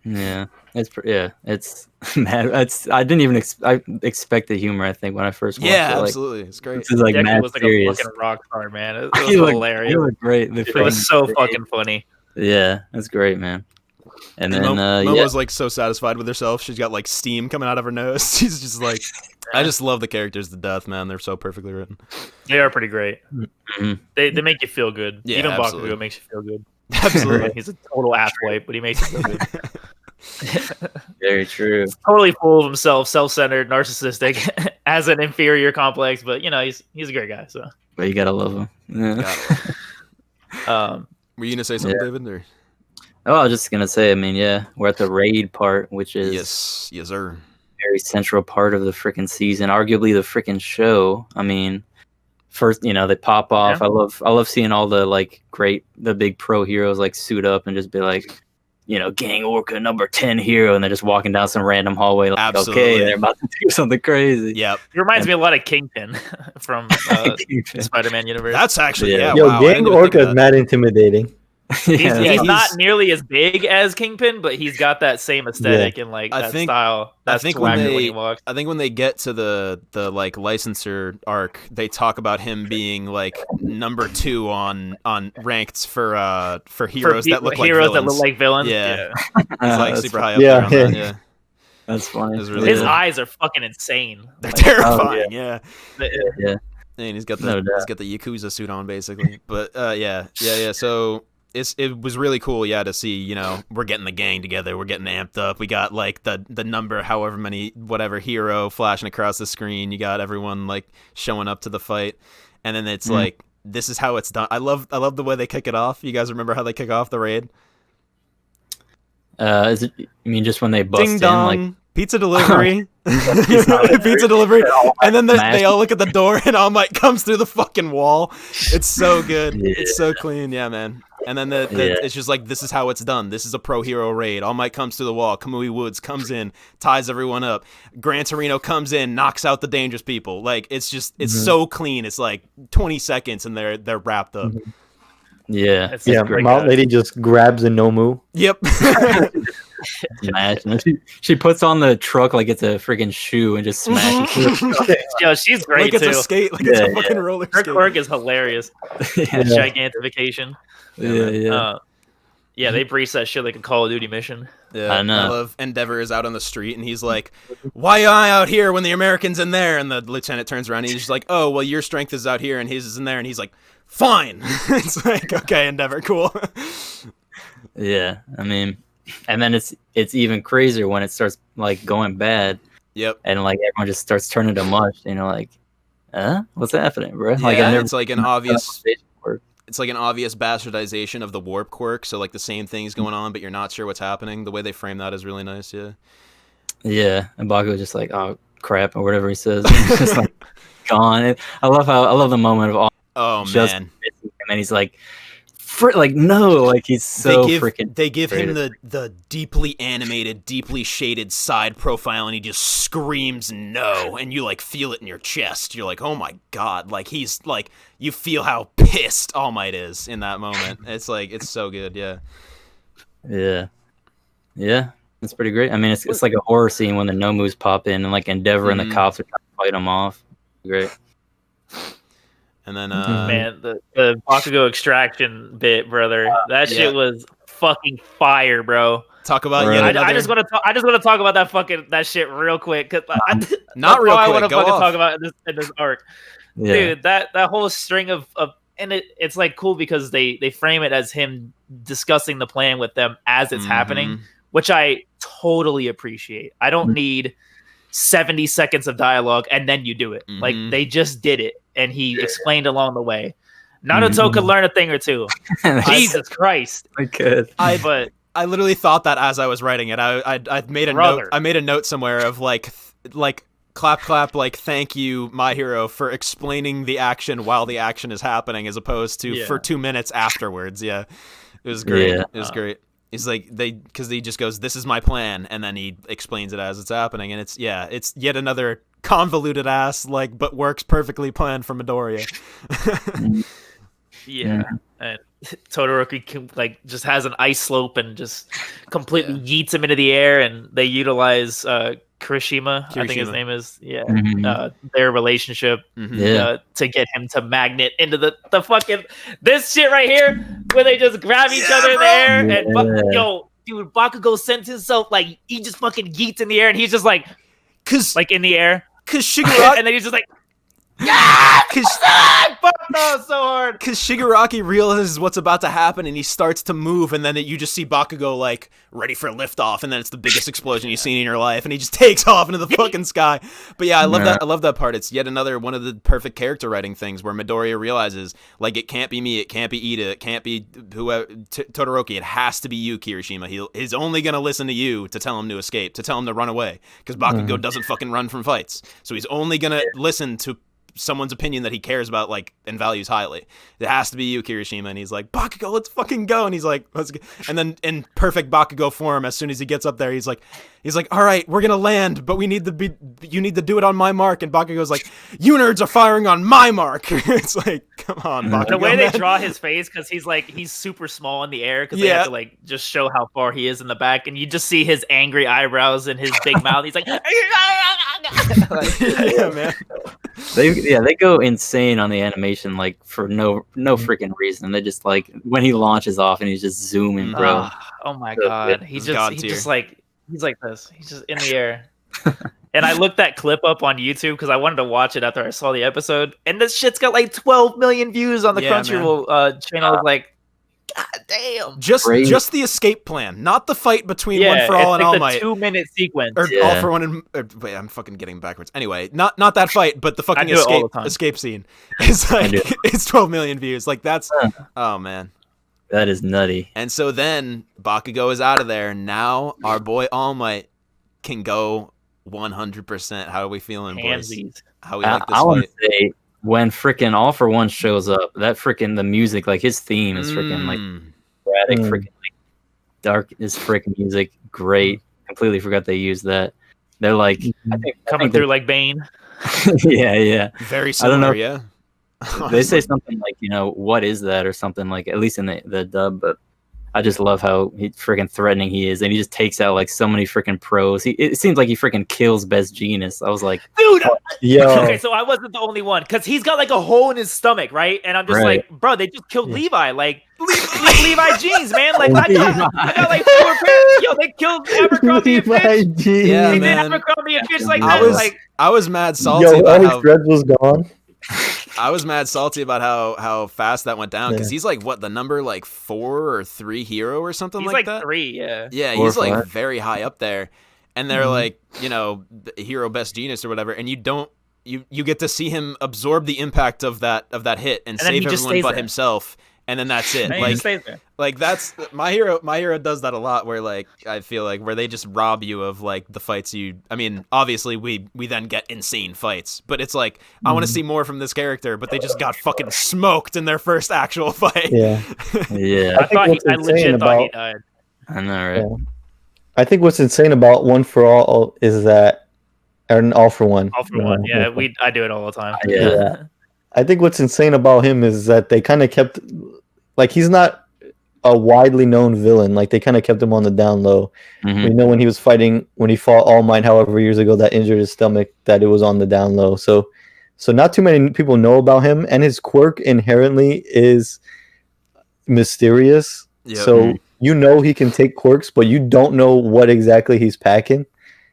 Yeah, it's mad. I didn't even expect the humor. I think when I first watched it, absolutely, it's great. This is like mad was like serious. a fucking rock star, man. It was hilarious. He looked great. It was so fucking funny. Yeah, that's great, man. And then Momo's like so satisfied with herself. She's got like steam coming out of her nose. She's just like, I just love the characters to death, man. They're so perfectly written. They are pretty great. Mm-hmm. They make you feel good. Yeah, even absolutely. Bakugo makes you feel good. Absolutely. He's a total asswipe, but he makes you feel good. Very true. He's totally full of himself, self-centered, narcissistic, has an inferior complex, but you know he's a great guy. So, but you gotta love him. Yeah. Were you gonna say something, David? Or? Oh, I was just gonna say. I mean, yeah, we're at the raid part, which is yes, sir. Very central part of the freaking season, arguably the freaking show. I mean, first, they pop off. Yeah. I love seeing all the the big pro heroes like suit up and just be like, Gang Orca number 10 hero, and they're just walking down some random hallway like, Absolutely. Okay, they're about to do something crazy. Yep. It reminds me a lot of Kingpin from the Spider-Man universe. That's actually Yeah. Yo, wow, I Gang didn't even Orca think is of that. mad intimidating. He's not nearly as big as Kingpin, but he's got that same aesthetic and like I that think- style. That's I think when when he walks. I think when they get to the like licensor arc, they talk about him being like number 2 on ranked for heroes that look like heroes villains. that look like villains. Yeah. Yeah. He's like That's super high up Yeah, there on yeah. that. Yeah, That's funny. It was really His cool. eyes are fucking insane. They're Like, terrifying. Yeah. Yeah. And he's got No doubt. the Yakuza suit on basically. But yeah. So it was really cool, to see, we're getting the gang together, we're getting amped up. We got like the number, however many, whatever hero flashing across the screen. You got everyone like showing up to the fight, and then it's like, this is how it's done. I love the way they kick it off. You guys remember how they kick off the raid? Is it? I mean, just when they bust Ding in, dong. like Pizza delivery. Pizza delivery. And then they all look at the door and All Might comes through the fucking wall. It's so good. Yeah. It's so clean. Yeah, man. And then it's just like, this is how it's done. This is a pro hero raid. All Might comes through the wall. Kamui Woods comes in, ties everyone up. Gran Torino comes in, knocks out the dangerous people. Like, it's just, it's so clean. It's like 20 seconds and they're wrapped up. yeah, That's Yeah, great Mount guy. Lady just grabs a Nomu. Yep. imagine. She puts on the truck like it's a freaking shoe and just smashes it. Yo, she's great Like it's too. a skate. Like it's a Yeah, fucking roller Her skate. quirk is hilarious. yeah, Gigantification. yeah. Yeah, they breached that shit like a Call of Duty mission. Yeah, I know. I love Endeavor is out on the street and he's like, "Why am I out here when the American's in there?" And the lieutenant turns around and he's just like, "Oh, well, your strength is out here and his is in there." And he's like, "Fine." It's like, okay, Endeavor, cool. Yeah, I mean, and then it's even crazier when it starts like going bad, Yep. and like everyone just starts turning to mush. Like, what's happening, bro? Like, Yeah, I've never it's like an obvious. work. It's like an obvious bastardization of the warp quirk. So like the same thing's going on, but you're not sure what's happening. The way they frame that is really nice. Yeah. Yeah, and Baku's just like, oh crap, or whatever he says, It's just like gone. I love the moment of all Oh just man. and he's like, no, like he's so freaking. They give him frustrated. the deeply animated, deeply shaded side profile, and he just screams no, and you like feel it in your chest. You're like, oh my god, like he's like, you feel how pissed All Might is in that moment. It's like, it's so good, yeah. Yeah, it's pretty great. I mean, it's like a horror scene when the Nomus pop in and like Endeavor and the cops are trying to fight him off. great. And then Man, the Bakugo extraction bit, brother. That shit was fucking fire, bro. talk about Right. yet I another. just want to talk about that shit real quick because Not real I quick, want to go fucking off. talk about in this arc, Yeah. dude. That whole string of and it's like cool because they frame it as him discussing the plan with them as it's happening, which I totally appreciate. I don't need 70 seconds of dialogue and then you do it. Like they just did it and he explained along the way. Naruto could learn a thing or two. Jesus Christ. I could. But I literally thought that as I was writing it. I made a note. I made a note somewhere of like clap, like thank you, My Hero, for explaining the action while the action is happening, as opposed to for 2 minutes afterwards. Yeah, it was great. Yeah. It was great. It's like because he just goes, "This is my plan," and then he explains it as it's happening, and it's yet another convoluted ass but works perfectly planned for Midoriya. yeah, and Todoroki just has an ice slope and just completely yeets him into the air, and they utilize Kirishima, I think his name is, their relationship to get him to magnet into the fucking this shit right here where they just grab each other in the air and dude, Bakugo sends himself he just fucking yeets in the air and he's just in the air because Shigaraki and then he's just like so hard because Shigaraki realizes what's about to happen and he starts to move, and then you just see Bakugo ready for liftoff, and then it's the biggest explosion you've seen in your life, and he just takes off into the fucking sky. But yeah, I love that part. It's yet another one of the perfect character writing things where Midoriya realizes it can't be me, it can't be Ida, it can't be whoever Todoroki, it has to be you, Kirishima. He's only gonna listen to you to tell him to escape, to tell him to run away, because Bakugo doesn't fucking run from fights, so he's only gonna listen to someone's opinion that he cares about and values highly. It has to be you, Kirishima. And he's like, Bakugo, let's fucking go. And he's like, let's go. And then in perfect Bakugo form, as soon as he gets up there, he's like, all right, we're gonna land, but you need to do it on my mark. And Bakugo's like, you nerds are firing on my mark. It's like, come on, Bakugo. The way man. they draw his face, because he's super small in the air, because they have to just show how far he is in the back, and you just see his angry eyebrows and his big mouth. He's like, yeah, man. They go insane on the animation for no freaking reason. They just when he launches off and he's just zooming, bro. Oh my god, he's like this. He's just in the air. And I looked that clip up on YouTube because I wanted to watch it after I saw the episode, and this shit's got 12 million views on the Crunchyroll channel. God damn! Just the escape plan, not the fight between One for All and All Might. 2-minute sequence, or All for One. And wait, I'm fucking getting backwards. Anyway, not that fight, but the fucking escape scene. It's it's 12 million views. That's oh man, that is nutty. And so then Bakugo is out of there. Now our boy All Might can go 100%. How are we feeling, boys? How we like this I want fight? to say, when freaking All for One shows up, that freaking the music, his theme is freaking erratic, freaking dark is freaking music. Great. Completely forgot they used that. They're I think coming through like Bane. yeah. Very similar, yeah. They say something what is that or something at least in the dub, but I just love how freaking threatening he is, and he just takes out so many freaking pros. It seems like he freaking kills Best Genius. I was like, dude, yeah. Okay, so I wasn't the only one because he's got a hole in his stomach, right? And I'm just bro, they just killed Levi, Levi jeans, man. I got 4 pairs. Yo, they killed Abercrombie and Fitch. Yeah, they man. did Abercrombie and Fitch that. I was mad salty about how Dreads was gone. I was mad salty about how fast that went down, because he's the number 4 or 3 hero or something he's like that. 3, yeah. Yeah, he's very high up there, and they're the hero Best Genius or whatever, and you get to see him absorb the impact of that hit and save everyone but himself. And then that's it. That's My Hero does that a lot, where I feel where they just rob you of the fights I mean, obviously we then get insane fights, but it's I want to see more from this character, but they just got fucking smoked in their first actual fight. Yeah. I legit thought he died. I know, right? Yeah. I think what's insane about One for All is that, or All for One. All for One, yeah. I do it all the time. Yeah. I think what's insane about him is that they kind of kept, he's not a widely known villain. They kind of kept him on the down low. Mm-hmm. We know when he fought All Might however years ago that injured his stomach, that it was on the down low. So So not too many people know about him, and his quirk inherently is mysterious. Yep. So you know he can take quirks, but you don't know what exactly he's packing.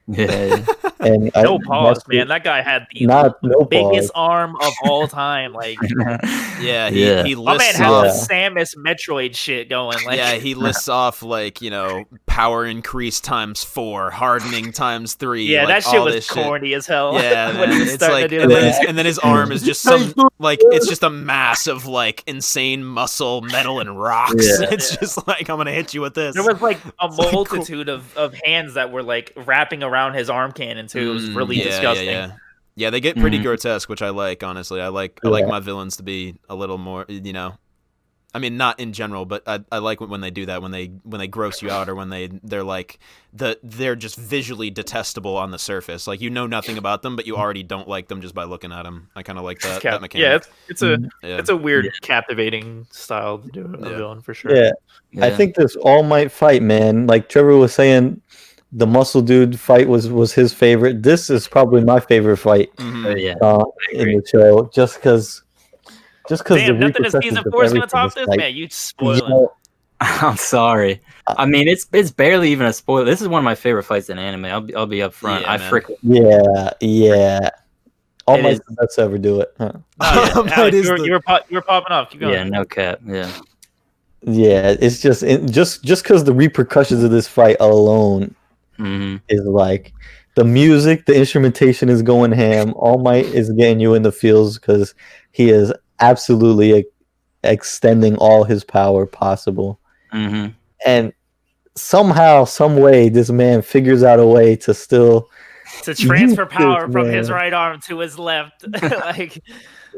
Yeah. And No pause, man. That guy had the biggest arm of all time. Like, he my man lists had off. the Samus Metroid shit going. Like, He lists off like, you know, power increase times 4, hardening times 3. Yeah, like, that shit was corny as hell. Yeah, when he was it's starting like, to do and that. then his arm is just some like it's just a mass of like insane muscle, metal, and rocks. Yeah. It's just like, I'm gonna hit you with this. There was like a multitude of hands that were like wrapping around his arm cannon too. It was really disgusting. Yeah, they get pretty grotesque, which I like. Honestly, I like my villains to be a little more, you know. I mean, not in general, but I like when they do that, when they gross you out, or when they're like they're just visually detestable on the surface. Like, you know nothing about them, but you already don't like them just by looking at them. I kind of like that mechanic. Yeah, it's a weird, captivating style to do a villain for sure. Yeah. I think this All Might fight, man. Like Trevor was saying, the muscle dude fight was his favorite. This is probably my favorite fight in the show, just because. Damn, nothing in season 4 is gonna top this, man. You spoil it. I'm sorry. I mean, it's barely even a spoiler. This is one of my favorite fights in anime. I'll be up front. All Might's the best to ever do it. Huh? You were popping off. Keep going. Yeah, no cap. Yeah. Yeah, it's just because the repercussions of this fight alone is like the music, the instrumentation is going ham. All Might is getting you in the feels because he is absolutely extending all his power possible. And somehow, some way, this man figures out a way to still transfer power from his right arm to his left. Like,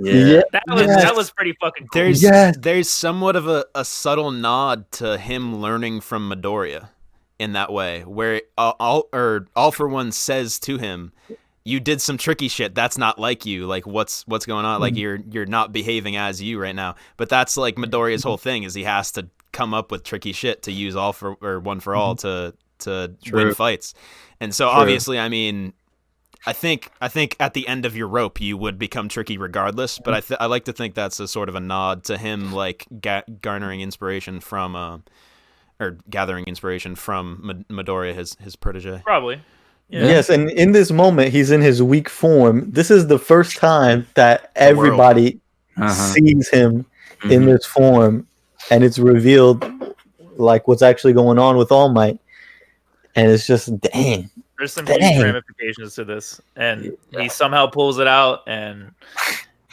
that was pretty fucking cool. There's somewhat of a subtle nod to him learning from Midoriya in that way, where All For One says to him, "You did some tricky shit. That's not like you. Like, what's going on? Like, you're not behaving as you right now." But that's like Midoriya's whole thing, is he has to come up with tricky shit to use One For All to win fights. And so obviously, I mean, I think at the end of your rope you would become tricky regardless. But I like to think that's a sort of a nod to him, like garnering inspiration from gathering inspiration from Midoriya, his protege. Probably. Yeah. Yes, and in this moment, he's in his weak form. This is the first time that everybody sees him in this form, and it's revealed like what's actually going on with All Might. And it's just, dang. There's some huge ramifications to this, and he somehow pulls it out, and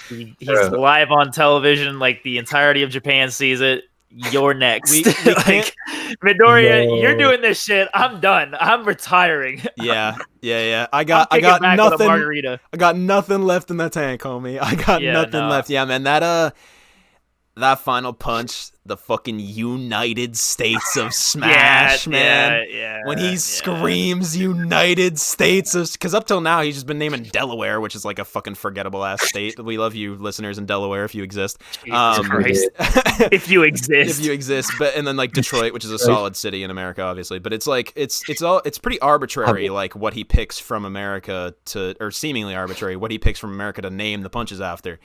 he's live on television. Like, the entirety of Japan sees it. You're next. Like, Midoriya, you're doing this shit. I'm done. I'm retiring. Yeah. I got nothing. I got nothing left in the tank, homie. I got nothing left. Yeah, man. That final punch, the fucking United States of Smash, man. When he screams United States of... Because up till now, he's just been naming Delaware, which is like a fucking forgettable-ass state. We love you, listeners in Delaware, if you exist. If you exist. If you exist. And then like Detroit, which is a solid city in America, obviously. But it's like, it's pretty arbitrary, like what he picks from America or seemingly arbitrary, what he picks from America to name the punches after.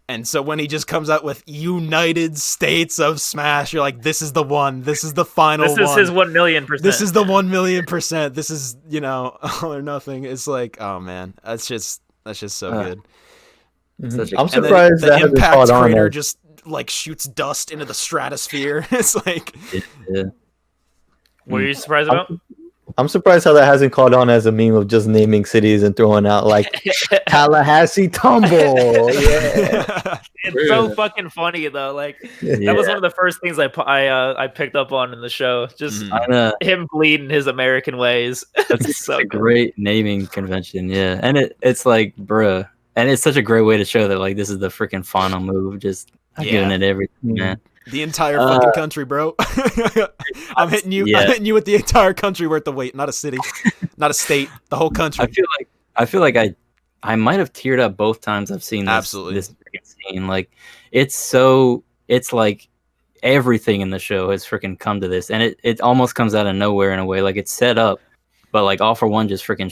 And so when he just comes out with United States of Smash, you're like, this is the one. This is the final one. This is his 1,000,000%. This is the 1,000,000%. This is, all or nothing. It's like, oh man, that's just so good. I'm surprised that the impact crater just like shoots dust into the stratosphere. It's like, what are you surprised about? I'm surprised how that hasn't caught on as a meme of just naming cities and throwing out like Tallahassee Tumble. Yeah. It's so fucking funny though. Like, that was one of the first things I picked up on in the show. Just him bleeding his American ways. It's so a great naming convention, and it's like, bruh, and it's such a great way to show that like this is the freaking final move. Just giving it everything, man. The entire fucking country, bro. I'm hitting you. I'm hitting you with the entire country worth of weight, not a city, not a state, the whole country. I feel like I might have teared up both times I've seen this. Absolutely. This scene. Like, it's like everything in the show has freaking come to this, and it almost comes out of nowhere in a way. Like, it's set up, but like All For One just freaking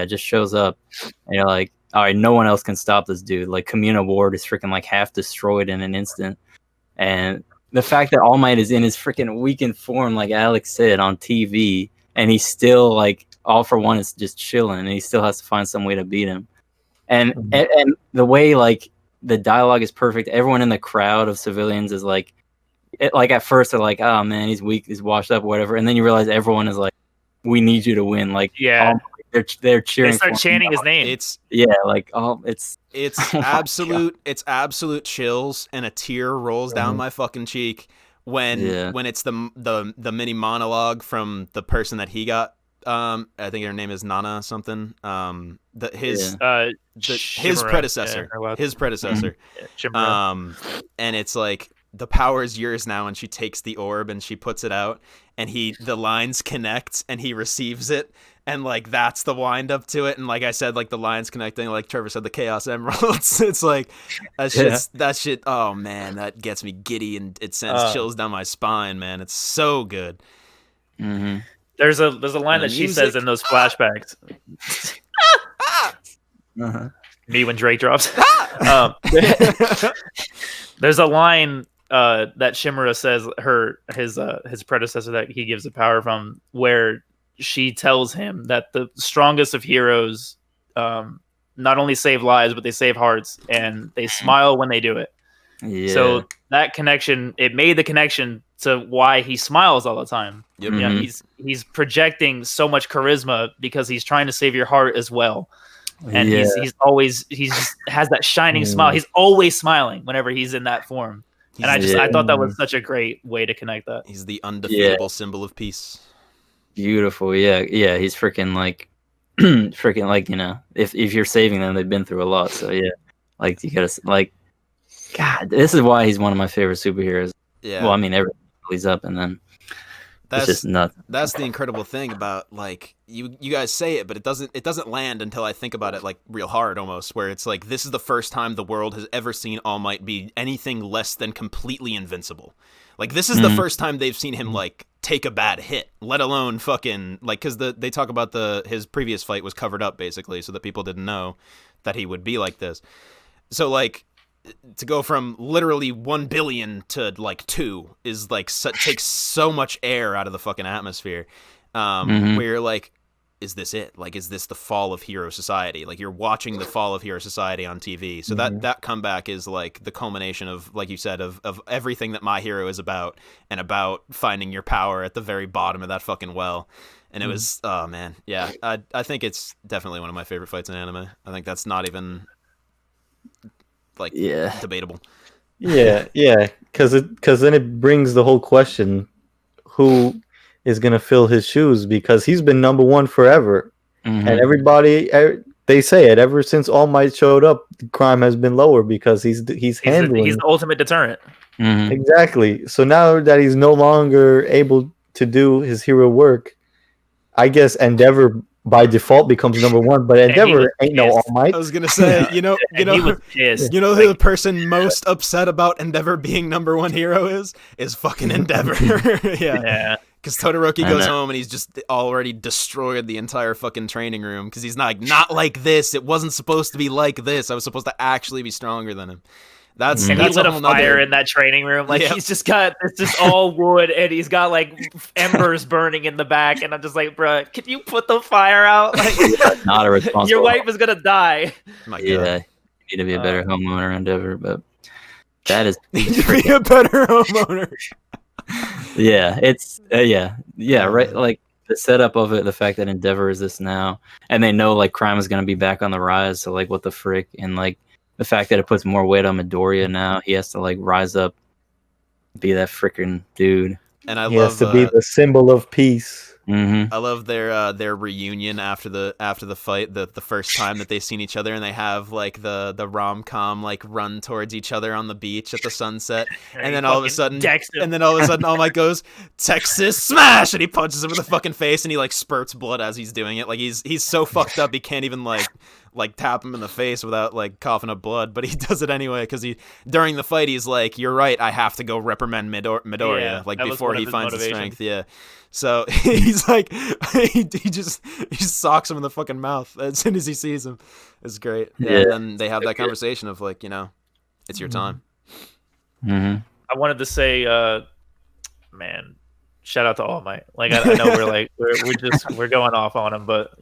just shows up, and you're like, all right, no one else can stop this dude. Like Communal Ward is freaking like half destroyed in an instant, and the fact that All Might is in his freaking weakened form, like Alex said on TV, and he's still like All For One is just chilling, and he still has to find some way to beat him. And the way like the dialogue is perfect. Everyone in the crowd of civilians is like, like at first they're like, oh man, he's weak, he's washed up, whatever, and then you realize everyone is like, we need you to win. Like they're cheering. They start chanting his name. It's it's absolute chills, and a tear rolls down my fucking cheek when it's the mini monologue from the person that he got. I think her name is Nana something. His predecessor. And it's like, the power is yours now, and she takes the orb and she puts it out, and the lines connect and he receives it, and like that's the wind up to it. And like I said, like the lines connecting, like Trevor said, the Chaos Emeralds. It's like that shit. Oh man, that gets me giddy, and it sends chills down my spine, man. It's so good. Mm-hmm. There's a line that she says in those flashbacks. Me when Drake drops. There's a line that Shimura says his predecessor that he gives the power from, where she tells him that the strongest of heroes not only save lives, but they save hearts, and they smile when they do it. Yeah. So that connection, it made the connection to why he smiles all the time. Yep. Yeah, he's projecting so much charisma because he's trying to save your heart as well. And he just has that shining smile. He's always smiling whenever he's in that form. And I thought that was such a great way to connect that. He's the undefeatable symbol of peace. Beautiful. Yeah. He's freaking like, like, you know, if you're saving them, they've been through a lot. So yeah, like you gotta like, God, this is why he's one of my favorite superheroes. Yeah. Well, I mean, everything he's up, and then it's just nothing. That's the incredible thing about, like, you guys say it, but it doesn't land until I think about it, like, real hard almost, where it's like, this is the first time the world has ever seen All Might be anything less than completely invincible. Like, this is the first time they've seen him, like, take a bad hit, let alone fucking, like, because they talk about his previous fight was covered up, basically, so that people didn't know that he would be like this. So, like, to go from literally 1 billion to like 2 is like takes so much air out of the fucking atmosphere. Where you're like, is this it? Like, is this the fall of Hero Society? Like, you're watching the fall of Hero Society on TV. So that comeback is like the culmination of, like you said, of everything that My Hero is about, and about finding your power at the very bottom of that fucking well. And it was, oh man, yeah. I think it's definitely one of my favorite fights in anime. I think that's not even like debatable. Yeah, because then it brings the whole question: who is gonna fill his shoes? Because he's been number one forever, and everybody they say it ever since All Might showed up. The crime has been lower because he's handling. He's the ultimate deterrent. Exactly. So now that he's no longer able to do his hero work, I guess Endeavor by default becomes number one, but Endeavor ain't no All Might. I was gonna say, you know who the person most upset about Endeavor being number one hero is fucking Endeavor. Yeah. Because Todoroki goes home and he's just already destroyed the entire fucking training room because he's not like this. It wasn't supposed to be like this. I was supposed to actually be stronger than him. And he lit a fire in that training room. Like, he's just got, it's just all wood, and he's got like embers burning in the back. And I'm just like, bro, can you put the fire out? Like, not a responsible. Your wife is gonna die. My God. You need to be a better homeowner, Endeavor. But that is be a better homeowner. It's right. Like the setup of it, the fact that Endeavor is this now, and they know like crime is gonna be back on the rise. So like, what the frick, and like. The fact that it puts more weight on Midoriya now, he has to like rise up, be that freaking dude. And I he has to be the symbol of peace. I love their reunion after the fight, the first time that they've seen each other, and they have like the rom-com like run towards each other on the beach at the sunset, and then all of a sudden All Might goes Texas smash, and he punches him in the fucking face, and he like spurts blood as he's doing it. Like he's so fucked up he can't even like like tap him in the face without like coughing up blood, but he does it anyway because during the fight he's like, "You're right, I have to go reprimand Midoriya," like before he finds the strength. Yeah, so he's like, he just socks him in the fucking mouth as soon as he sees him. It's great. Yeah, and then they have that conversation of like, it's your time. Mm-hmm. I wanted to say, man, shout out to All Might. Like I know we're going off on him, but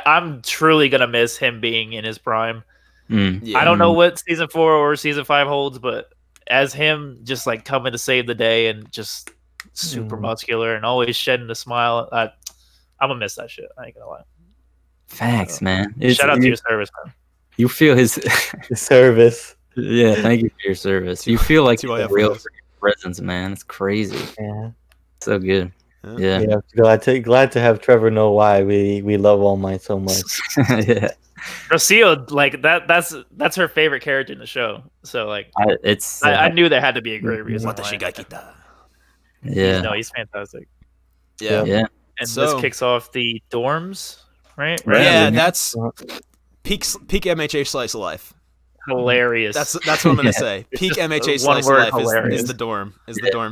I'm truly gonna miss him being in his prime. Yeah. I don't know what season 4 or season 5 holds, but as him just like coming to save the day and just super muscular and always shedding a smile, I'm gonna miss that shit. I ain't gonna lie. Facts, man. Shout out to your service, man. You feel his service. Yeah, thank you for your service. You feel like TYF a real presence, man. It's crazy. Yeah. So good. Yeah. Glad to have Trevor know why we love All Might so much. Yeah. Rocio, like that's her favorite character in the show. So like, I knew there had to be a great reason. Yeah. No, he's fantastic. Yeah. Yeah. And this kicks off the dorms, right? Yeah, that's peak MHA slice of life. Hilarious. That's what I'm gonna say. Peak MHA slice of life is the dorm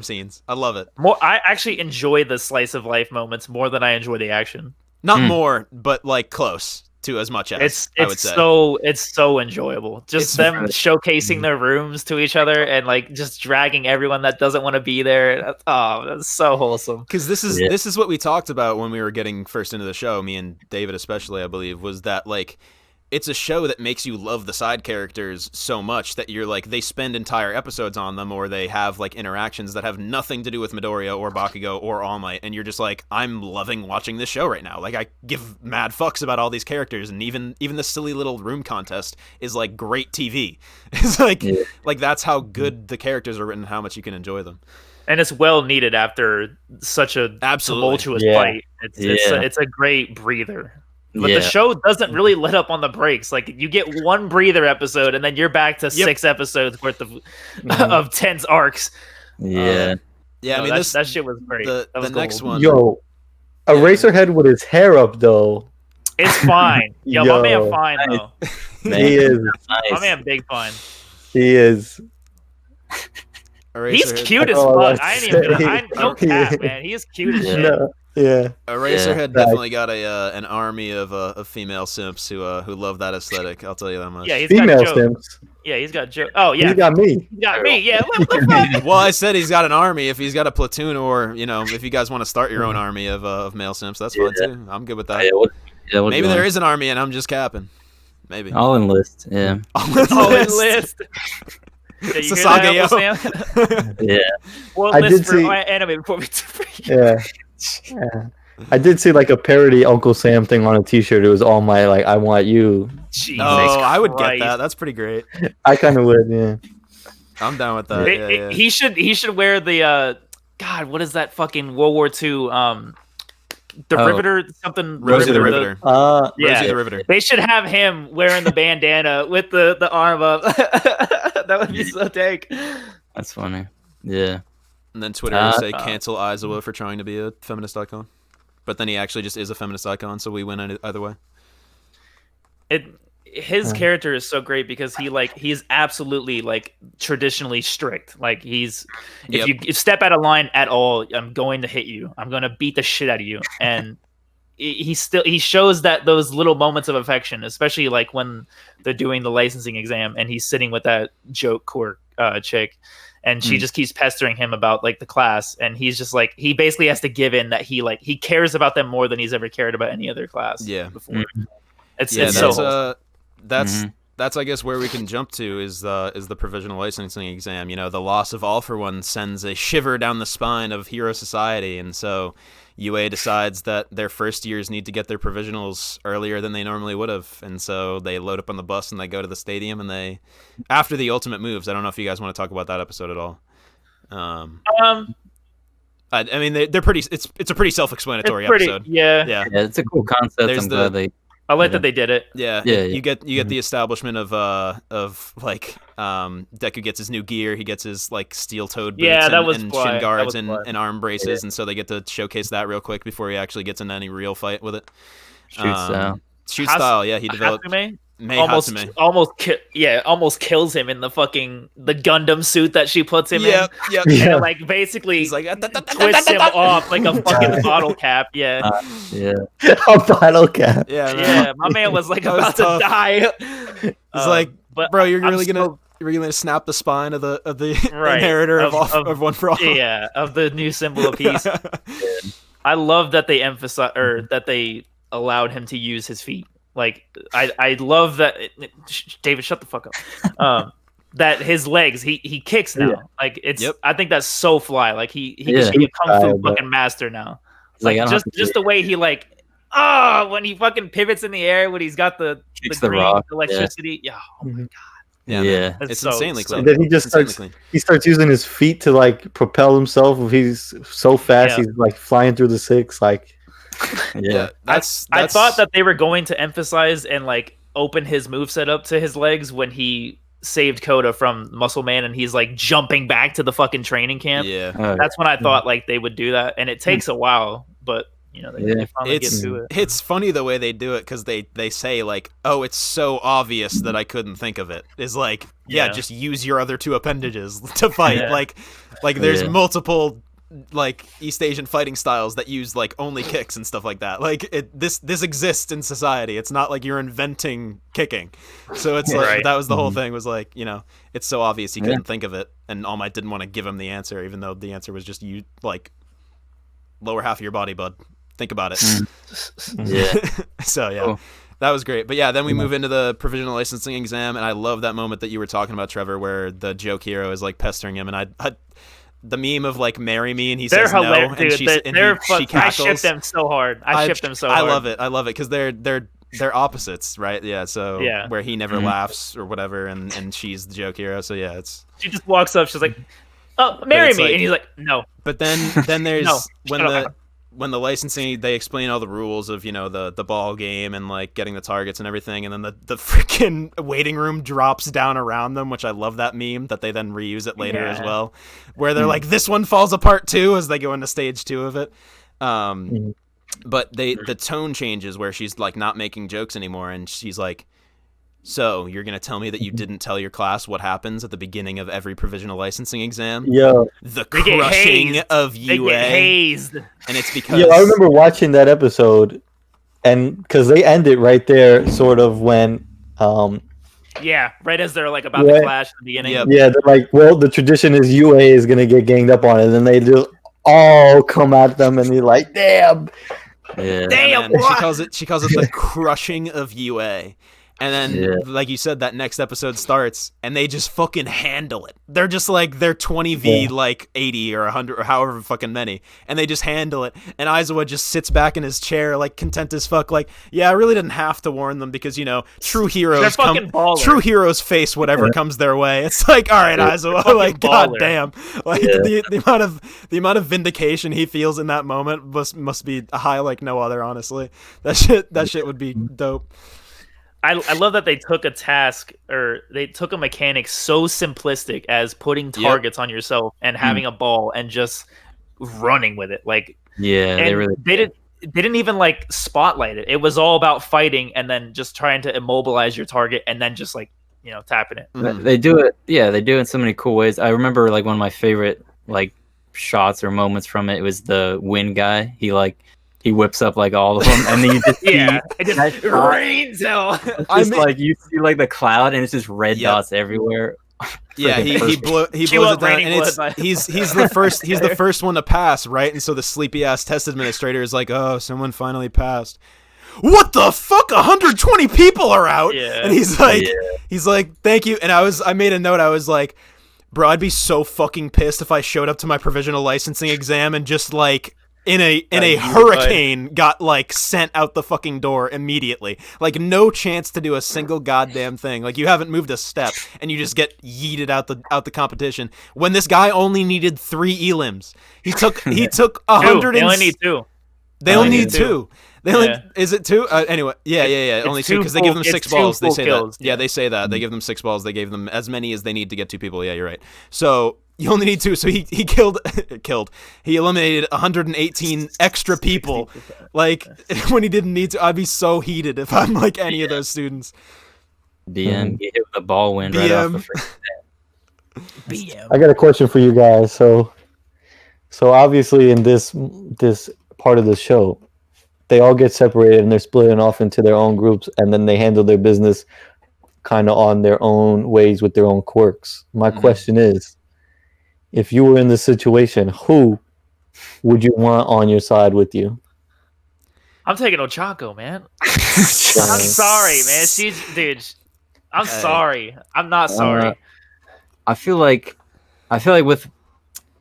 scenes. I love it. I actually enjoy the slice of life moments more than I enjoy the action. Not more, but like close to as much as I would say. It's so enjoyable. Just them showcasing their rooms to each other and like just dragging everyone that doesn't want to be there. Oh, that's so wholesome. Because this is what we talked about when we were getting first into the show. Me and David especially, I believe, was that like, it's a show that makes you love the side characters so much that you're like, they spend entire episodes on them, or they have like interactions that have nothing to do with Midoriya or Bakugo or All Might, and you're just like, I'm loving watching this show right now. Like, I give mad fucks about all these characters, and even the silly little room contest is like great TV. It's like that's how good the characters are written, how much you can enjoy them. And it's well needed after such a tumultuous fight. It's a great breather. But the show doesn't really let up on the brakes. Like, you get one breather episode, and then you're back to 6 episodes worth of tense arcs. Yeah. I mean, that shit was great. The next one. Yo, Eraserhead with his hair up, though. It's fine. Yo, my man fine, though. He is. My man big fine. He is. He's cute as fuck. No cap, man. He is cute as shit. Yeah, Eraserhead definitely got an army of female simps who love that aesthetic. I'll tell you that much. Yeah, he's female got simps. Yeah, he's got Joe. Oh yeah, he got me. He got me. Yeah. What the fuck? Well, I said he's got an army. If he's got a platoon, or if you guys want to start your own army of male simps, that's fine too. I'm good with that. Maybe there is an army, and I'm just capping. Maybe I'll enlist. Yeah, I'll enlist. Sasage, yeah. We'll enlist for my anime before we Yeah. I did see like a parody Uncle Sam thing on a T-shirt. It was All Might, like, I want you. Jesus I would Christ. get that. That's pretty great. I kind of would. Yeah. I'm down with that. He should wear the God. What is that fucking World War II? The Riveter, something. Rosie the Riveter. Rosie the Riveter. They should have him wearing the bandana with the arm up. That would be so dank. That's funny. Yeah. And then Twitter would say cancel Aizawa for trying to be a feminist icon. But then he actually just is a feminist icon, so we win either way. His character is so great because he's absolutely like traditionally strict. Like if you step out of line at all, I'm going to hit you. I'm going to beat the shit out of you. And he shows that those little moments of affection, especially like when they're doing the licensing exam and he's sitting with that joke core chick. And she just keeps pestering him about like the class, and he's just like, he basically has to give in that he cares about them more than he's ever cared about any other class. Yeah, before. It's so that's I guess where we can jump to is the provisional licensing exam. The loss of All for One sends a shiver down the spine of Hero Society, and so UA decides that their first years need to get their provisionals earlier than they normally would have, and so they load up on the bus and they go to the stadium, and they, after the ultimate moves, I don't know if you guys want to talk about that episode at all. I mean, they're pretty. It's a pretty self-explanatory episode. Yeah, it's a cool concept. I like that they did it. Yeah. You get the establishment of like Deku gets his new gear. He gets his like steel-toed boots and shin guards and arm braces, and so they get to showcase that real quick before he actually gets into any real fight with it. Shoot style. Shoot style. Yeah, he developed. Hatsume? almost kills him in the Gundam suit that she puts him in. Yeah. And it, like basically He's like twists him off like a fucking bottle cap. Yeah. A bottle cap. Yeah, man. Yeah, my man was like That was about to tough. die. It's like, but bro, you're I'm really still- gonna snap the spine of the Right. inheritor of One for All. Yeah, of the new symbol of peace. I love that they emphasize or that they allowed him to use his feet. Like I love that. David, shut the fuck up. That his legs, he kicks now. Yeah. Like it's. Yip. I think that's so fly. Like he Yeah. should be a kung fu But- fucking master now. He's like, Like I don't have to just do the way he like. When he fucking pivots in the air when he's got the Kicks the green rock, electricity. Yeah. Oh my god. Yeah, Yeah. man. That's It's so- insanely so clean. And then he just It's insanely starts. clean. He starts using his feet to like propel himself. He's so fast. Yeah. He's like flying through the six. Like Yeah, that's I thought that they were going to emphasize and like open his moveset up to his legs when he saved Coda from Muscle Man and he's like jumping back to the fucking training camp. Yeah. That's when I thought like they would do that, and it takes a while, but you know they Yeah. finally get It's to it. it's funny the way they do it because they say like, oh, it's so obvious that I couldn't think of it. Is like, yeah, Yeah. just use your other two appendages to fight. Yeah. Like there's Yeah. multiple like East Asian fighting styles that use like only kicks and stuff like that. Like this exists in society. It's not like you're inventing kicking. So it's like Right. that was the whole thing was like, you know, it's so obvious he Yeah. couldn't think of it, and All Might didn't want to give him the answer, even though the answer was just you like lower half of your body, bud. Think about it. Yeah. So yeah, Cool. that was great. But yeah, then we move into the provisional licensing exam, and I love that moment that you were talking about, Trevor, where the joke hero is like pestering him, and I the meme of like "marry me" and he They're says no, hilarious, and dude. she I cackles. ship them so hard. I ship them so hard. I love it because they're opposites, right? Yeah. So Yeah. where he never Mhm. laughs or whatever, and she's the joke hero. So yeah, it's. She just walks up. She's like, "Oh, marry it's me," like- and he's like, "No." But then there's No, when shut up. when the licensing, they explain all the rules of, you know, the ball game and like getting the targets and everything, and then the freaking waiting room drops down around them, which I love that meme that they then reuse it later as Yeah. well, where they're like, this one falls apart too as they go into stage 2 of it. But the tone changes where she's like not making jokes anymore, and she's like, so you're gonna tell me that you didn't tell your class what happens at the beginning of every provisional licensing exam? yo, The They get crushing hazed. of They UA. get hazed. And it's because yo, I remember watching that episode, and because they end it right there, sort of when, Yeah, right as they're like about Yeah. to clash in the beginning. Yep. yeah, they're like, well, the tradition is UA is gonna get ganged up on it, and then they just all come at them, and you're like, damn. Yeah. Damn, man, she what? calls it the crushing of UA. And then, Yeah. like you said, that next episode starts, and they just fucking handle it. They're just like, they're 20v, like 80 or 100 or however fucking many, and they just handle it. And Aizawa just sits back in his chair, like content as fuck, like, yeah, I really didn't have to warn them because, you know, true heroes fucking baller. true heroes face whatever comes their way. It's like, all right, Aizawa, fucking like, baller. goddamn, like Yeah. the amount of vindication he feels in that moment must be a high like no other. Honestly, that shit would be dope. I love that they took a task or they took a mechanic so simplistic as putting targets on yourself and having a ball and just running with it. Like, Yeah. and They really. they didn't even like spotlight it. It was all about fighting and then just trying to immobilize your target and then just like, you know, tapping it. They do it. Yeah, they do it in so many cool ways. I remember like one of my favorite like shots or moments from it was the wind guy. He whips up like all of them, and then you just see, Yeah, it just that shot, rains out. it's I just mean- like you see like the cloud, and it's just red Yep. dots everywhere. Yeah, Freaking he perfect. blows Cue it up down, Raining and it's Blood by- he's the first one to pass, right? And so the sleepy ass test administrator is like, oh, someone finally passed. What the fuck? 120 people are out, Yeah. and he's like, thank you. And I made a note. I was like, bro, I'd be so fucking pissed if I showed up to my provisional licensing exam and just like in a hurricane got like sent out the fucking door immediately. Like no chance to do a single goddamn thing. Like you haven't moved a step and you just get yeeted out the competition. When this guy only needed 3 elims. He took 100 They only need 2. They only need 2. They only Yeah. is it 2? Anyway, yeah. It's Only 2 two because they give full- them 6 it's two balls. They full say kills, that. Yeah, yeah. they say that. They give them 6 balls. They gave them as many as they need to get 2 people. Yeah, you're right. So you only need 2. So he killed. He eliminated 118 extra people. Like when he didn't need to. I'd be so heated if I'm like any of those students. BM, get hit with a ball wind right off the first. BM. I got a question for you guys. So obviously in this part of the show, they all get separated and they're splitting off into their own groups, and then they handle their business kind of on their own ways with their own quirks. My question is, if you were in this situation, who would you want on your side with you? I'm taking Ochako, man. I'm sorry, man. I'm sorry. I'm not sorry. I feel like with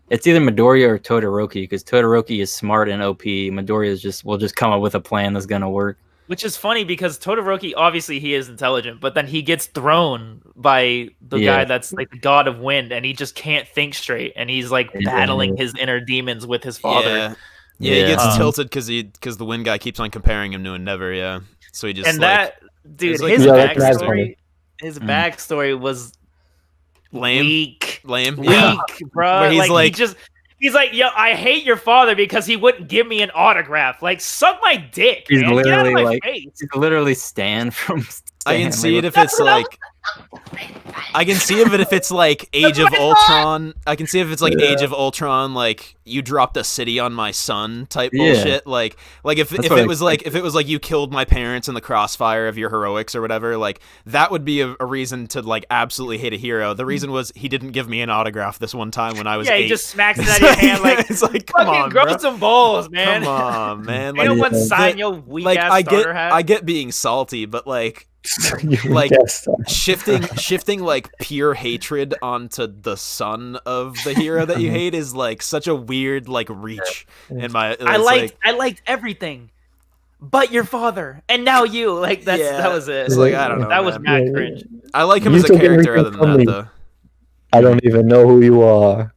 it's either Midoriya or Todoroki, because Todoroki is smart and OP. Midoriya will just come up with a plan that's gonna work. Which is funny because Todoroki, obviously he is intelligent, but then he gets thrown by the guy that's like the god of wind, and he just can't think straight, and he's like battling his inner demons with his father. Yeah, he gets tilted because the wind guy keeps on comparing him to Endeavor. Yeah, so he just his backstory was weak, bro. Where he's like, yo, I hate your father because he wouldn't give me an autograph. Like, suck my dick, he's man. Get out of my face. He's literally Stan from Stan. I can see it if it's like I can see it if it's like Age of Ultron. I can see if it's like Age of Ultron, like you dropped a city on my son type bullshit. Like if it was like you killed my parents in the crossfire of your heroics or whatever, like that would be a reason to like absolutely hate a hero. The reason was he didn't give me an autograph this one time when I was 8. He just smacks it out of your hand like it's like come on, grow bro. some balls, man. Come on, man. You know what sign your weak ass starter hat? I get being salty, but like shifting like pure hatred onto the son of the hero that you hate is like such a weird like reach in my. I liked everything, but your father, and now you. Like that was it. It's like I don't know. That was mad cringe. I like him as a character. Other than that, though, I don't even know who you are.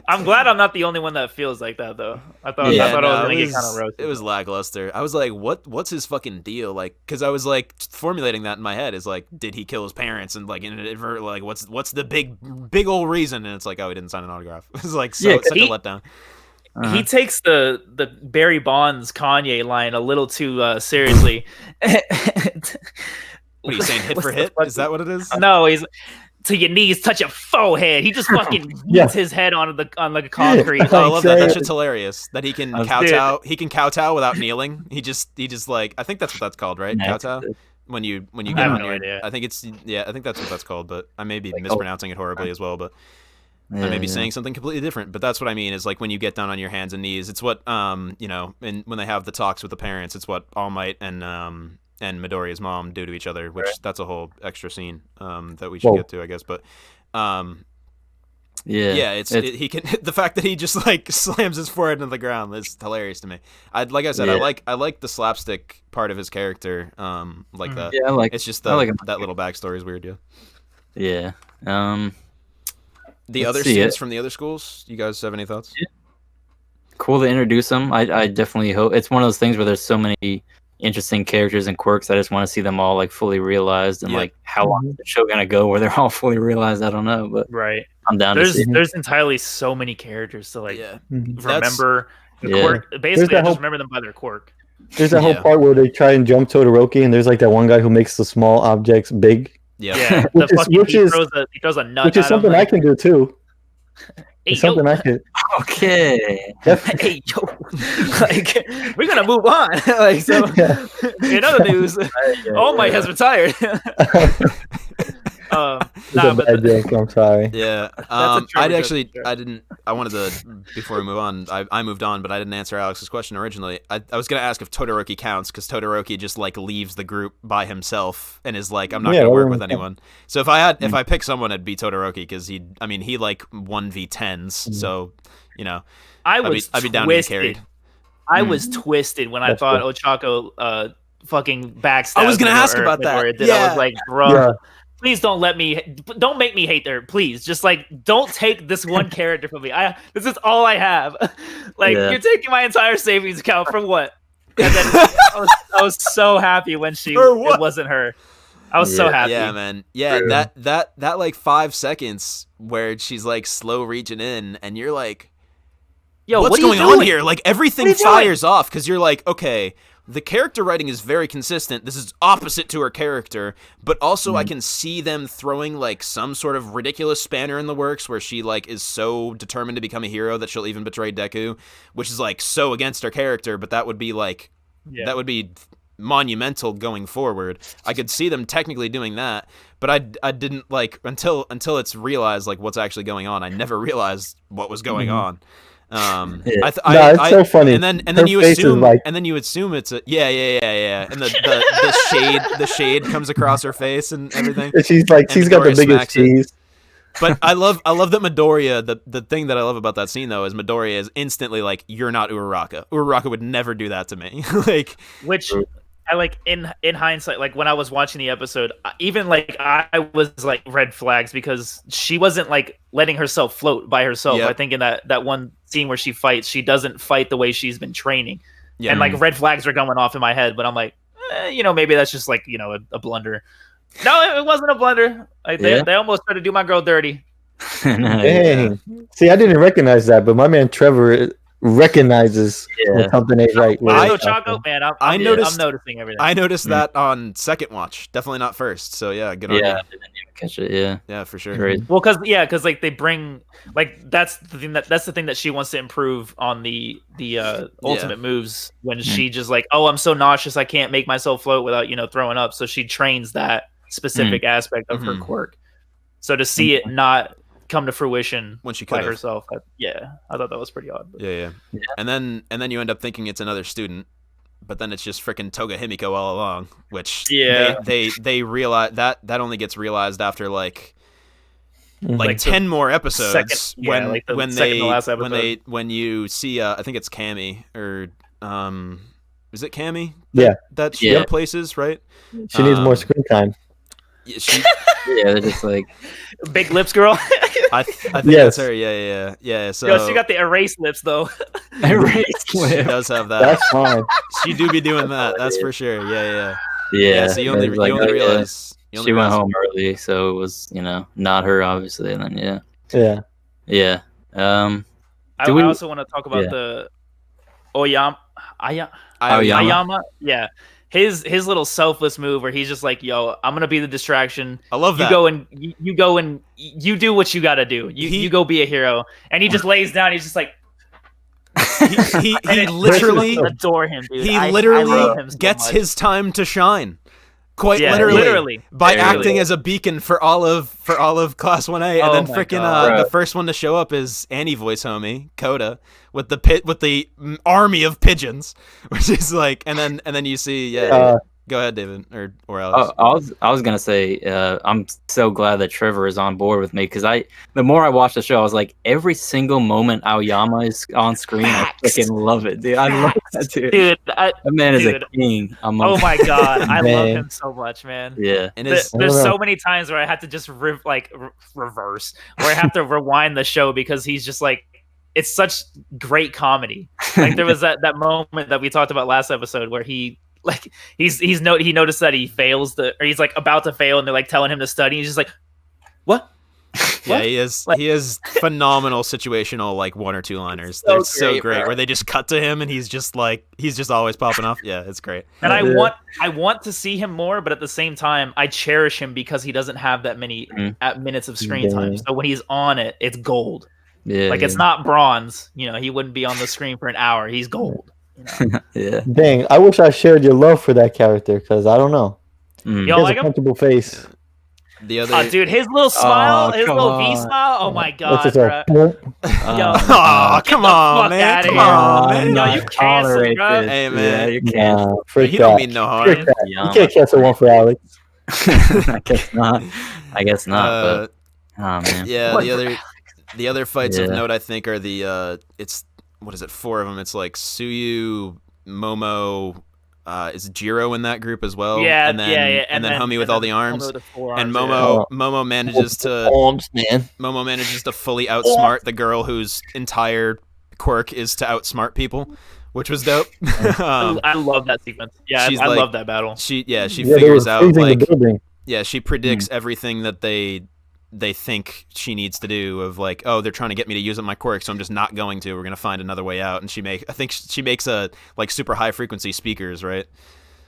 I'm glad I'm not the only one that feels like that, though. I thought I was gonna get kind of roasted. It was lackluster. I was like, what's his fucking deal? Like, because I was like formulating that in my head is like, did he kill his parents? And like, like, what's the big old reason? And it's like, oh, he didn't sign an autograph. It's like such a letdown. He takes the Barry Bonds Kanye line a little too seriously. What are you saying? Hit for hit? Is that what it is? No, he's to your knees, touch your forehead. He just fucking beats his head on the concrete. I love that. That shit's hilarious. That he can kowtow. He can kowtow without kneeling. He just like I think that's what that's called, right? Kowtow. When you get on your, I think it's I think that's what that's called, but I may be mispronouncing it horribly as well, but I may be saying something completely different. But that's what I mean is like when you get down on your hands and knees. It's what you know, and when they have the talks with the parents, it's what All Might and Midoriya's mom do to each other, which that's a whole extra scene that we should get to, I guess. But he can the fact that he just like slams his forehead into the ground is hilarious to me. I like the slapstick part of his character, like that. Yeah, it's just that little backstory is weird. Yeah. The other students from the other schools. You guys have any thoughts? Yeah. Cool to introduce them. I definitely hope it's one of those things where there's so many interesting characters and quirks. I just want to see them all like fully realized, and like how long is the show gonna go where they're all fully realized? I don't know, but I'm down. There's entirely so many characters to like remember the quirk. Basically, I just remember them by their quirk. There's that whole part where they try and jump Todoroki, and there's like that one guy who makes the small objects big. Yeah, he throws a nut. Which is something I can do too. It's something I could. Okay. Hey, yo. Like, we're gonna move on. Like, so in other news, All Might has retired. I'm sorry. Yeah. I wanted to, before we move on, I moved on, but I didn't answer Alex's question originally. I was going to ask if Todoroki counts, because Todoroki just like leaves the group by himself and is like, I'm not going to work with anyone. So if I pick someone, it'd be Todoroki, because he like 1v10s. So, you know, I'd be down to be carried. I was twisted when I thought Ochako fucking backstabbed. I was going to ask about that. I was like, bro, please don't make me hate her. Please, just like don't take this one character from me. This is all I have. Like you're taking my entire savings account for what? And then I was so happy when it wasn't her. I was so happy. Yeah, man. Yeah, that like 5 seconds where she's like slow reaching in, and you're like, yo, what's what are you going on doing? here? Like everything What are you doing? fires off because you're like, okay, the character writing is very consistent. This is opposite to her character, but also I can see them throwing like some sort of ridiculous spanner in the works where she like is so determined to become a hero that she'll even betray Deku, which is like so against her character, but that would be like that would be monumental going forward. I could see them technically doing that, but I didn't like until it's realized like what's actually going on. I never realized what was going on. It's so funny. And then Her you face is assume like- and then you assume it's a and the shade comes across her face and everything. And she's got the Midoriya biggest smacks it. cheese. But I love that Midoriya. The thing that I love about that scene though is Midoriya is instantly like, "You're not Uraraka. Uraraka would never do that to me." Like, which I like in hindsight, like when I was watching the episode, even like I was like red flags because she wasn't like letting herself float by herself. Yep. I think in that one scene where she fights, she doesn't fight the way she's been training, yeah, and like red flags are going off in my head. But I'm like, maybe that's just like a blunder. No, it wasn't a blunder. Like, they almost tried to do my girl dirty. Dang. See, I didn't recognize that, but my man Trevor recognizes when something ain't right. Wow, Choco, man, I'm noticing everything. I noticed that on second watch, definitely not first. So yeah, good on you. Yeah, I didn't even catch it. Yeah, for sure. Crazy. Well, because like they bring like that's the thing that she wants to improve on the ultimate moves when she just like, oh, I'm so nauseous I can't make myself float without throwing up. So she trains that specific aspect of her quirk. So to see it not come to fruition when she by herself, I thought that was pretty odd. But. Yeah. And then you end up thinking it's another student, but then it's just freaking Toga Himiko all along, which they realize that only gets realized after like 10 more episodes when you see I think it's Cammy or is it Cammy? That she replaces, right? She needs more screen time. They're just like big lips girl. I think that's her. Yeah. So she got the erased lips though. Erased lips. She does have that. That's fine. She do be doing that. That's for sure. Yeah. So you only realize she went home early, so it was not her obviously. And then yeah. I also want to talk about the Aoyama. Yeah. His little selfless move where he's just like, yo, I'm gonna be the distraction. I love that. You go and you do what you gotta do. You go be a hero. And he just lays down. He's just like, he literally adore him, dude. He literally gets his time to shine. Quite literally by acting as a beacon for all of Class 1A, and then freaking the first one to show up is Annie voice homie Coda with the army of pigeons, which is like, and then you see go ahead, David or Alex. I was gonna say I'm so glad that Trevor is on board with me because the more I watch the show, I was like every single moment Aoyama is on screen, I freaking love it, dude. I love that dude. That man is a king. Oh my god, I love him so much, man. Yeah, and there's so many times where I had to just reverse, where I have to rewind the show because he's just like. It's such great comedy. Like there was that moment that we talked about last episode where he noticed that he fails or he's like about to fail and they're like telling him to study. He's just like, what? Yeah, he is phenomenal situational like one or two liners. They're so great where they just cut to him and he's just always popping off. Yeah, it's great. And I want to see him more, but at the same time, I cherish him because he doesn't have that many minutes of screen time. So when he's on it, it's gold. Yeah, it's not bronze. He wouldn't be on the screen for an hour. He's gold. Yeah. Dang, I wish I shared your love for that character because I don't know. You don't like a comfortable face. The other, dude, his little smile, his little V smile. Oh my god, bro. Come on, man. Come on, man. No, you canceled, bro. Hey, man, you can't. He don't mean no harm. You can't cancel one for Alex. I guess not. But oh man. Yeah, the other fights of note I think are the it's what is it? 4 of them. It's like Suyu, Momo. Is Jiro in that group as well? Yeah, and then homie with all the arms. And Momo manages to Momo manages to fully outsmart the girl whose entire quirk is to outsmart people, which was dope. I love that sequence. Yeah, I love that battle. She figures out she predicts everything that they they think she needs to do of like, oh, they're trying to get me to use up my quirk, so I'm just not going to. We're gonna find another way out. And I think she makes a like super high frequency speakers, right?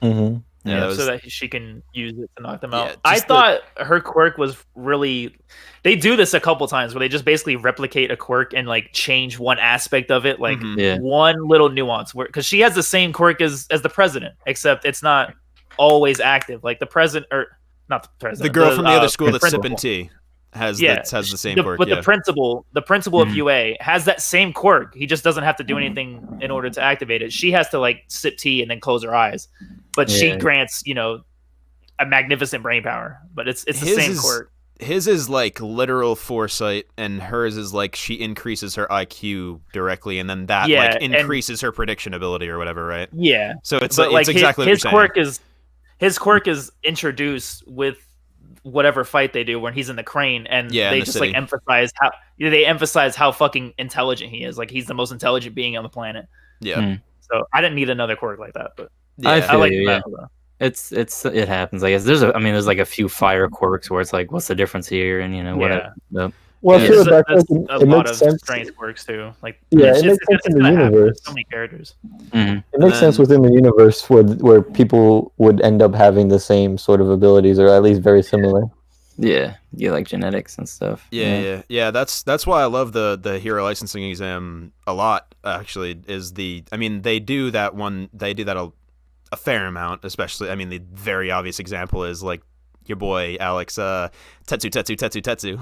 Mm-hmm. Yeah, so that she can use it to knock them out. Yeah, I just thought her quirk was really. They do this a couple times where they just basically replicate a quirk and like change one aspect of it, like one little nuance. Because she has the same quirk as the president, except it's not always active. Like the president, or not the president, the girl from the other school that's principal. sipping tea has the same quirk. But the principal of UA has that same quirk. He just doesn't have to do anything in order to activate it. She has to like sip tea and then close her eyes. But she grants, a magnificent brain power. But it's the same quirk. His is like literal foresight, and hers is like she increases her IQ directly, and then that like increases her prediction ability or whatever, right? Yeah. So it's exactly his what you're saying. His quirk is introduced with whatever fight they do when he's in the crane, and they just like emphasize how fucking intelligent he is. Like he's the most intelligent being on the planet. Yeah. So I didn't need another quirk like that, but I like that. It happens. I guess there's like a few fire quirks where it's like, what's the difference here, and whatever. Well, I feel that a lot of strength quirks too. Like it makes sense in the universe. So many characters. Mm-hmm. It makes sense within the universe where people would end up having the same sort of abilities, or at least very similar. Yeah, like genetics and stuff. Yeah. That's why I love the hero licensing exam a lot. Actually, they do that a fair amount, especially. I mean, the very obvious example is like your boy Alex Tetsu,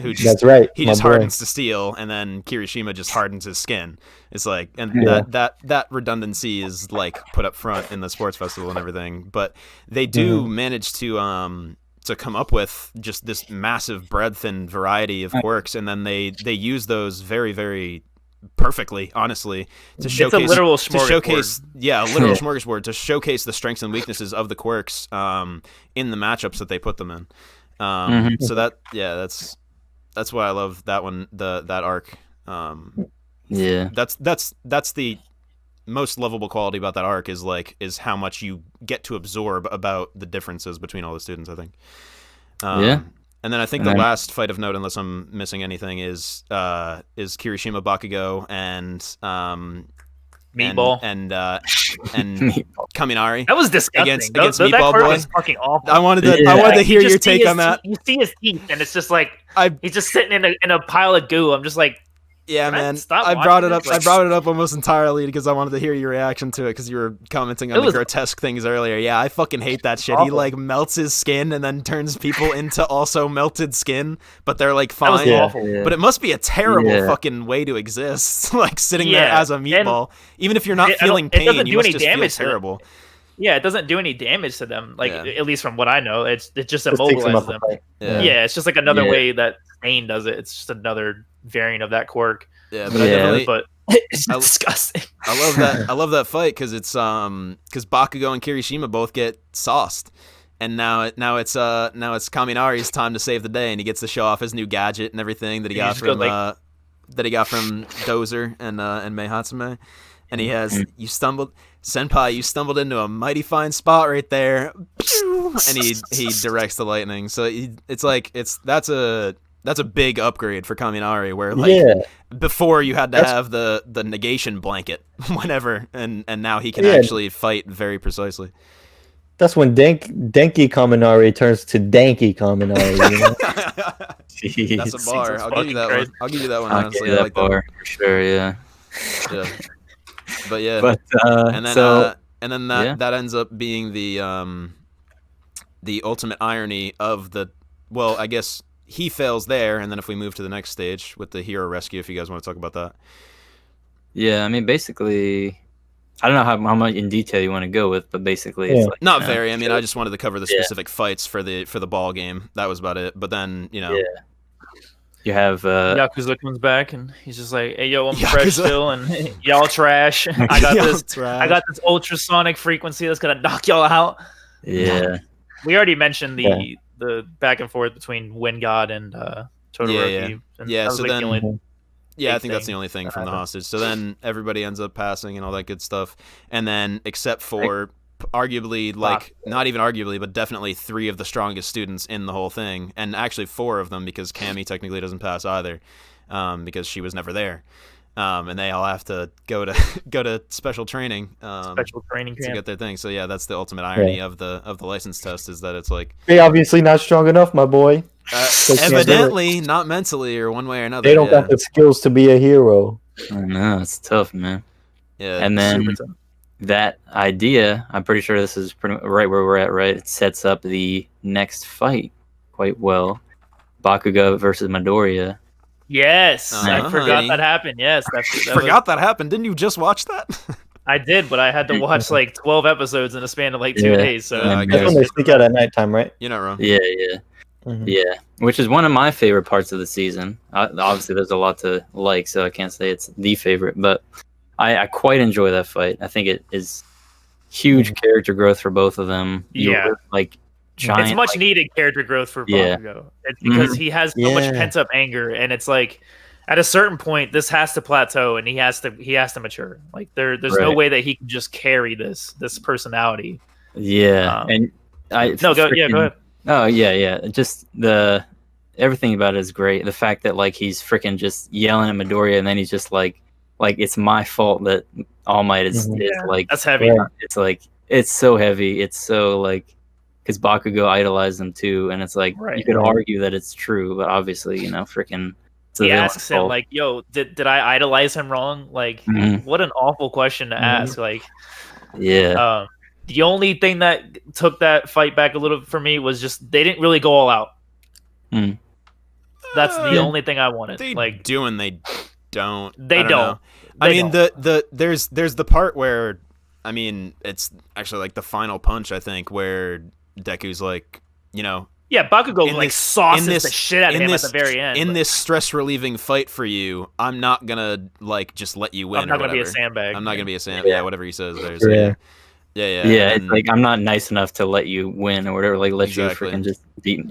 who just, that's right. He just hardens to steel, and then Kirishima just hardens his skin. It's like, and that redundancy is like put up front in the sports festival and everything. But they do manage to come up with just this massive breadth and variety of quirks, and then they use those very, very perfectly, honestly, to showcase. It's a literal smorgasbord to showcase the strengths and weaknesses of the quirks in the matchups that they put them in. So that's why I love that one, that arc. That's the most lovable quality about that arc is how much you get to absorb about the differences between all the students, I think. And then I think the last fight of note, unless I'm missing anything, is Kirishima Bakugo and Meatball and Kaminari. That was disgusting. Against Meatball Boy. Was fucking awful. I wanted to hear your take on that. You see his teeth, and it's just like he's just sitting in a pile of goo. I'm just like, yeah, man. I brought it up almost entirely because I wanted to hear your reaction to it because you were commenting on the grotesque things earlier. Yeah, I fucking hate that shit. Awful. He like melts his skin and then turns people into also melted skin, but they're like fine. But it must be a terrible fucking way to exist, like sitting there as a meatball. Even if you're not feeling pain, you must just feel terrible. Yeah, it doesn't do any damage to them. Like at least from what I know, it just immobilizes them. Yeah, it's just like another way that Stain does it. It's just another variant of that quirk. Yeah, but it's disgusting. I love that fight because it's because Bakugo and Kirishima both get sauced, and now it's Kaminari's time to save the day, and he gets to show off his new gadget and everything that he got from Dozer and Mei Hatsume, and he has Senpai, you stumbled into a mighty fine spot right there, and he directs the lightning. So that's a big upgrade for Kaminari, where before you had to have the negation blanket whenever, and now he can actually fight very precisely. That's when Denki Kaminari turns to Danky Kaminari. You know? That's a bar. I'll give you that one. I'll give you that one. Honestly, I like that bar for sure. Yeah. But yeah. And then that ends up being the ultimate irony of the. Well, I guess he fails there, and then if we move to the next stage with the hero rescue, if you guys want to talk about that. Yeah, I mean, basically, I don't know how much in detail you want to go with, but basically, it's like, not very. I mean, I just wanted to cover the specific fights for the ball game. That was about it. But then, you have Yakuza comes back and he's just like, "Hey, yo, I'm fresh still, and y'all trash. I got this ultrasonic frequency that's gonna knock y'all out." Yeah, we already mentioned the back and forth between Wind God and Todoroki. So then. I think that's the only thing from the hostage. So then everybody ends up passing and all that good stuff. And then, except for arguably, like, not even arguably, but definitely 3 of the strongest students in the whole thing, and actually 4 of them because Cammy technically doesn't pass either, because she was never there. And they all have to go to special training, Special training to camp. get their thing. So yeah, that's the ultimate irony of the license test, is that it's like They obviously not strong enough, my boy. They can't do it. evidently not mentally or one way or another. They don't got the skills to be a hero. I know, it's tough, man. Yeah, And then Super tough. that idea, I'm pretty sure this is pretty right where we're at, right? It sets up the next fight quite well. Bakugo versus Midoriya. Yes, I Uh-huh. forgot that happened. Yes, that forgot that happened. Didn't you just watch that? I did, but I had to watch like 12 episodes in a span of like 2 Yeah. days. So I That's guess. when they sneak out at nighttime, right? You're not wrong. Yeah, yeah. Mhm. Yeah, which is one of my favorite parts of the season. Obviously, there's a lot to like, so I can't say it's the favorite, but I quite enjoy that fight. I think it is huge character growth for both of them. Yeah. Like giant. it's much like, needed character growth for Yeah. Bakugo. It's because he has so much Yeah. pent up anger, and it's like at a certain point this has to plateau, and he has to mature. Like there's no Right. way that he can just carry this personality. yeah, and I No, go ahead. Oh yeah. Just everything about it is great. The fact that like he's freaking just yelling at Midoriya, and then he's just like it's my fault that All Might is like That's heavy. Yeah. it's like it's so heavy. It's so like because Bakugo idolized him too, and it's like Right. you could argue that it's true, but obviously freaking. It's the He villain's asks him fault. like, "Yo, did I idolize him wrong?" Like, Mhm. what an awful question to ask. Like, Yeah, the only thing that took that fight back a little for me was just they didn't really go all out. Mm. That's the Yeah. only thing I wanted. They Like, do and they don't. They I don't. don't. know. I They mean, don't. there's the part where, I mean, it's actually like the final punch, I think, where Deku's like, yeah, Bakugo in like this- sauces in this- the shit out of in him this- at the very end. in but this stress relieving fight for you, I'm not gonna like just let you win. I'm not or gonna be a whatever. sandbag. I'm not gonna be a sand. Yeah. Yeah, whatever he says there. So, Yeah. yeah. yeah. It's and- like I'm not nice enough to let you win or whatever. Like let Exactly. you freaking just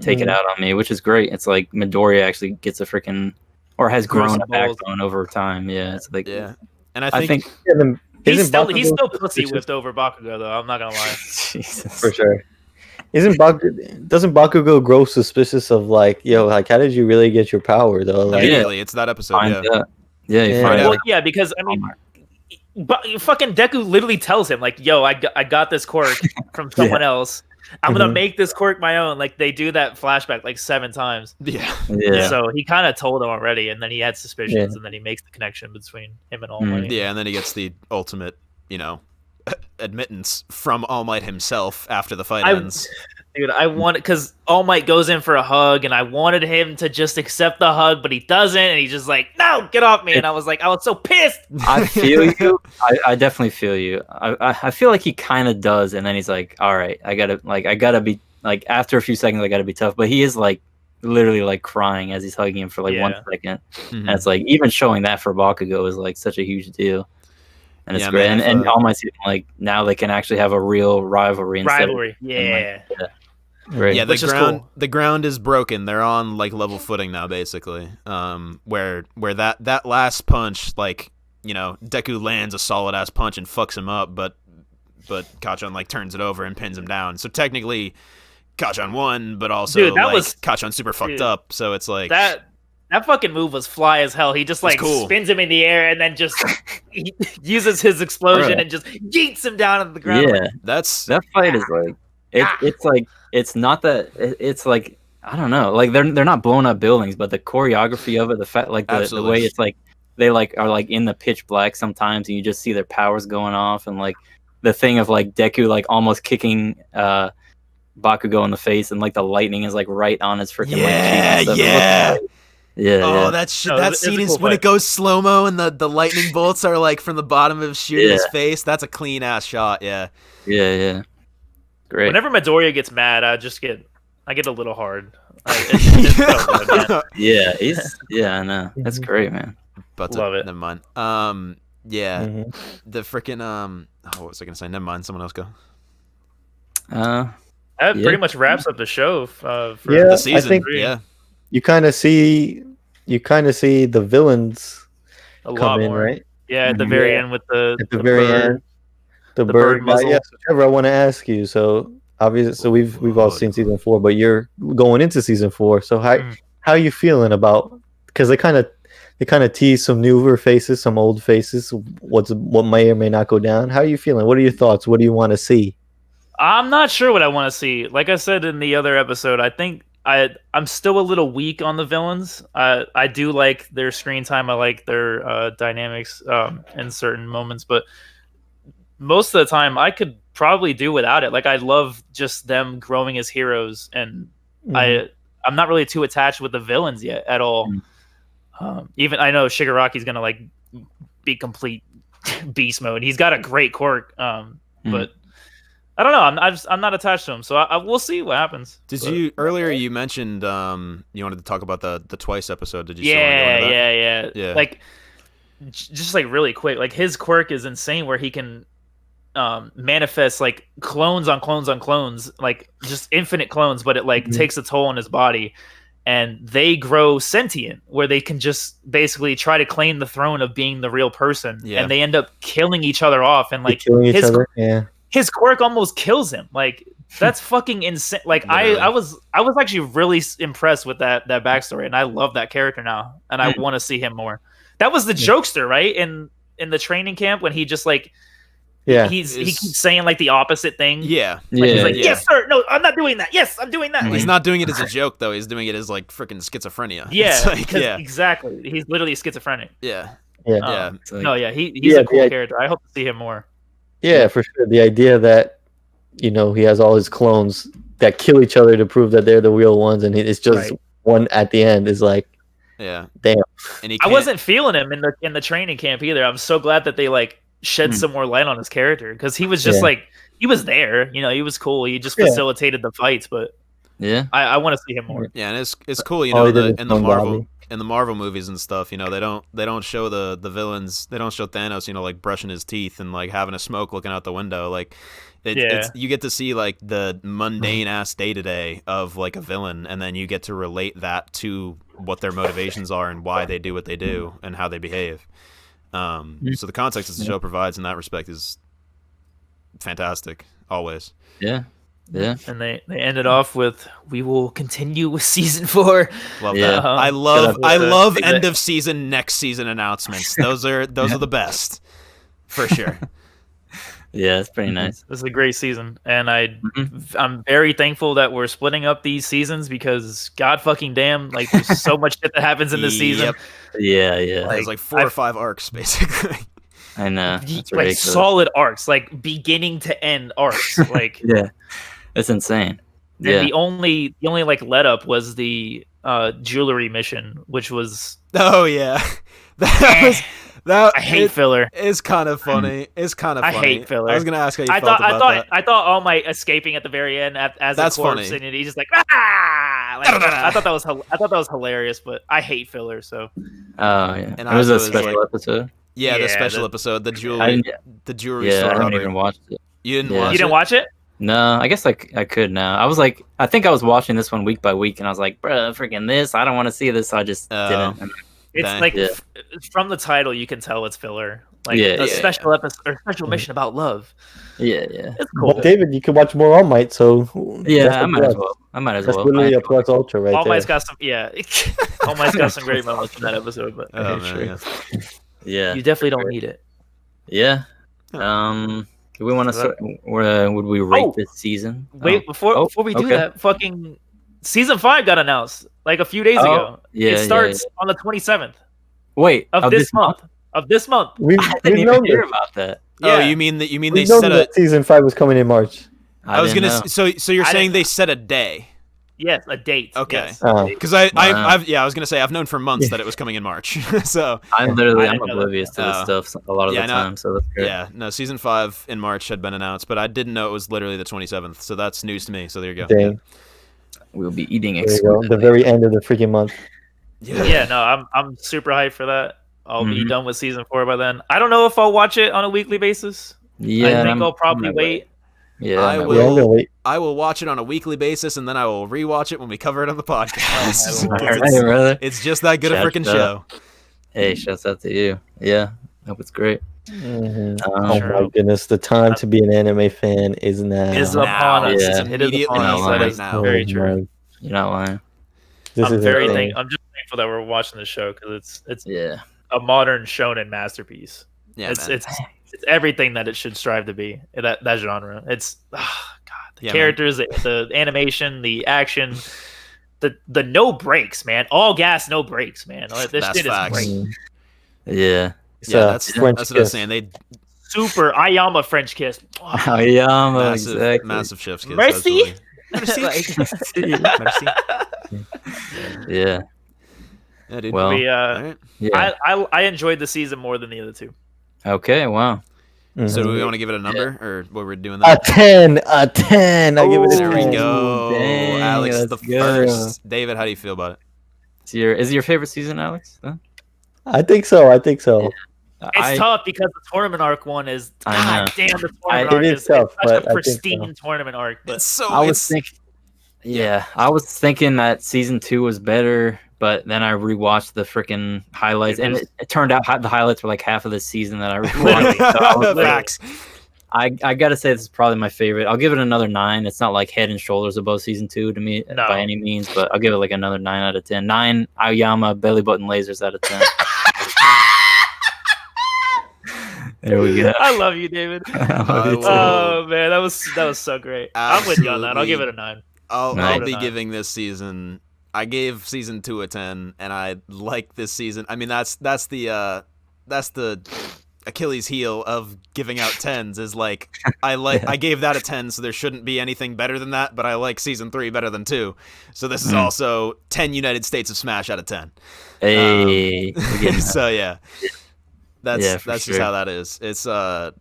take it out on me, which is great. It's like Midoriya actually gets a freaking or has Grows grown a some balls. backbone over time. Yeah, it's like yeah. And I I think, think Yeah, then he's isn't still Bakugo pussy suspicious? whipped over Bakugo though. I'm not gonna lie. Jesus. For sure. Doesn't Bakugo grow suspicious of like, yo, like how did you really get your power though? Like, immediately, it's that episode. Find Yeah. out. Yeah, you Yeah. find Yeah. out. Well, yeah, because I mean, but fucking Deku literally tells him like, "Yo, I got this quirk from someone else. I'm gonna Mhm. make this quirk my own." Like they do that flashback like 7 times. Yeah. Yeah. So he kind of told him already, and then he had suspicions, Yeah. and then he makes the connection between him and All Mm. Might. Yeah, and then he gets the ultimate, admittance from All Might himself after the fight ends. Dude, I wanted because All Might goes in for a hug, and I wanted him to just accept the hug, but he doesn't, and he's just like, "No, get off me!" And I was so pissed. I feel you. I definitely feel you. I feel like he kind of does, and then he's like, "All right, I gotta be like." After a few seconds, I gotta be tough. But he is like literally like crying as he's hugging him for like 1 Yeah. second, Mhm. and it's like even showing that for Bakugo is like such a huge deal, and it's Yeah, great. man, and if, All Might's even, like now they can actually have a real rivalry. Instead of- Rivalry, yeah. Great. Yeah, Which is cool. the ground is broken. They're on like level footing now, basically. Where that last punch, like, Deku lands a solid ass punch and fucks him up, but Kachan like turns it over and pins him down. So technically, Kachan won, but also Dude, that like was- Kachan's super fucked dude, up. So it's like That fucking move was fly as hell. He just like cool. spins him in the air and then just he uses his explosion Right. and just yeets him down into the ground. Yeah, that's that fight is like it's like it's not that it's like I don't know, like they're not blowing up buildings, but the choreography of it, the fact like the way Absolutely. it's like they like are like in the pitch black sometimes, and you just see their powers going off, and like the thing of like Deku like almost kicking Bakugo in the face, and like the lightning is like right on his freaking like, cheek and stuff. It looks yeah. great. Yeah, Oh, yeah. that No, that it's a scene is cool when fight. it goes slow mo and the lightning bolts are like from the bottom of shooting his Yeah. face. That's a clean ass shot. Yeah. Yeah. Great. Whenever Midoriya gets mad, I get a little hard. It's so good, man. Yeah, I know. That's great, man. But Love it. Never mind. Yeah. Mhm. The freaking what was I gonna say? Never mind. Someone else go. That Yeah. pretty much wraps up the show. For Yeah, The I season. think- Yeah. You kind of see the villains a lot come in, more. right? Yeah, at the Mhm. very Yeah. end with the At the very bird. end. The bird bird guy. muzzle. Yeah, so Trevor, I want to ask you. So obviously, so we've all seen season 4, but you're going into season 4. So how are you feeling about? Because they kind of tease some newer faces, some old faces. What may or may not go down. How are you feeling? What are your thoughts? What do you want to see? I'm not sure what I want to see. Like I said in the other episode, I think I'm still a little weak on the villains. I do like their screen time. I like their dynamics in certain moments, but most of the time I could probably do without it. Like I love just them growing as heroes, and I'm not really too attached with the villains yet at all. Even I know Shigaraki's gonna like be complete beast mode. He's got a great quirk, but I don't know. I'm not attached to him, so we'll see what happens. You earlier? You mentioned you wanted to talk about the Twice episode. Did you? Yeah. Like just like really quick. Like his quirk is insane, where he can manifest like clones on clones on clones, like just infinite clones, but it like takes a toll on his body, and they grow sentient, where they can just basically try to claim the throne of being the real person, and they end up killing each other off, and like his quirk almost kills him. Like that's fucking insane. Like I was actually really impressed with that backstory, and I love that character now, and I want to see him more. That was the jokester, right? In the training camp, when he just like he keeps saying like the opposite thing. Yeah. Like, he's like, yes, sir. No, I'm not doing that. Yes, I'm doing that. He's not doing it as a joke though. He's doing it as like freaking schizophrenia. Yeah, like, exactly. He's literally schizophrenic. Yeah. He's a cool character. I hope to see him more. Yeah, for sure. The idea that he has all his clones that kill each other to prove that they're the real ones, and it's just one at the end is like, damn. And I wasn't feeling him in the training camp either. I'm so glad that they like shed some more light on his character, because he was just like, he was there. He was cool. He just facilitated the fights, but I want to see him more. Yeah, and it's cool. In the Marvel movies and stuff, they don't show the villains. They don't show Thanos, like brushing his teeth and like having a smoke looking out the window. Like, it's you get to see like the mundane ass day to day of like a villain, and then you get to relate that to what their motivations are and why they do what they do and how they behave. So the context that the show provides in that respect is fantastic, always. Yeah. And they ended off with, "We will continue with season 4." Love that. I love end of season, next season announcements. Those are the best, for sure. Yeah, it's pretty nice. This is a great season, and I'm very thankful that we're splitting up these seasons, because god fucking damn, like there's so much shit that happens in this season. Yeah. There's like 4 or 5 arcs basically. I know. It's like solid arcs, like beginning to end arcs. Like it's insane. And the only like let up was the jewelry mission, which was I hate filler. It's kind of funny. I hate filler. I was gonna ask how you felt about that. I thought All Might escaping at the very end as That's a corpse, funny. and he's just like, ah! Like, I thought that was hilarious, but I hate filler. So. And it was a special episode. Yeah, the special episode, the jewelry store. I haven't even watched it. You didn't watch it? You didn't watch it? No, I guess I could now. I think I was watching this one week by week, and I was like, bruh, freaking this. I don't want to see this, so I just didn't. It's from the title, you can tell it's filler. Like a special episode or special mission about love. Yeah. It's cool. But David, you can watch more All Might, so I might as well. That's literally a plus ultra right there. All Might's got some All Might's got some great moments in that episode, but you definitely don't need it. Yeah. Do we want to start? Would we rate this season? Wait, before we do that, fucking season 5 got announced like a few days ago. It starts on the 27th. Wait, of this month. Of this month. I didn't even hear about that. Yeah. Oh, you mean they said that season 5 was coming in March? I was gonna. So you're saying they set a day? Yes, a date. Okay. Because I was gonna say I've known for months that it was coming in March. So I'm oblivious to this stuff a lot of the time. So that's great. Yeah. No, season 5 in March had been announced, but I didn't know it was literally the 27th. So that's news to me. So there you go. Dang. We'll be eating the very end of the freaking month. Yeah. No, I'm super hyped for that. I'll be done with season 4 by then. I don't know if I'll watch it on a weekly basis. Yeah, I think I'll probably wait. Yeah, I will watch it on a weekly basis, and then I will rewatch it when we cover it on the podcast. Brother. It's just that good a freaking show. Hey, shouts out to you. Yeah, hope it's great. Oh my goodness, the time to be an anime fan is now. Is upon us. Yeah. It is upon us. That is very true. You're not lying. This I'm is very insane. I'm just thankful that we're watching the show because it's Yeah. a modern shonen masterpiece. Yeah, it's everything that it should strive to be. That genre. It's the characters, the animation, the action, the no breaks, man. All gas, no breaks, man. Like, this That's shit facts. is great. Yeah. That's French what I'm kiss. saying. They Super Ayama French kiss. Oh, yeah, massive, exactly. massive chef's kiss. Mercy. Absolutely. Mercy. Yeah. Yeah, dude. Well, Alright. yeah. I enjoyed the season more than the other two. Okay. Wow. So do we want to give it a number, or what we're doing? A That? 10. A 10. I give it a There 10. we go. dang, Alex let's the go. first. David, how do you feel about it? Is it your favorite season, Alex? Huh? I think so. It's tough because the tournament arc one is I know. damn. The tournament It arc is is tough, such but I a think pristine so. tournament arc. But I was thinking. Yeah, I was thinking that season 2 was better, but then I rewatched the freaking highlights, and it turned out the highlights were like half of the season that I rewatched. So I was like, Facts. I gotta say this is probably my favorite. I'll give it another 9. It's not like head and shoulders above season 2 to me by any means, but I'll give it like another 9 out of 10. 9 Aoyama belly button lasers out of 10. There we go. I love you, David. Oh man, that was so great. I'm with you on that. I'll give it a 9. I'll be giving this season. I gave season 2 a 10, and I like this season. I mean, that's the Achilles heel of giving out 10s is like I gave that a 10, so there shouldn't be anything better than that. But I like season 3 better than 2, so this is also 10 United States of Smash out of 10. Hey, So yeah. That's sure. just how that is. It's the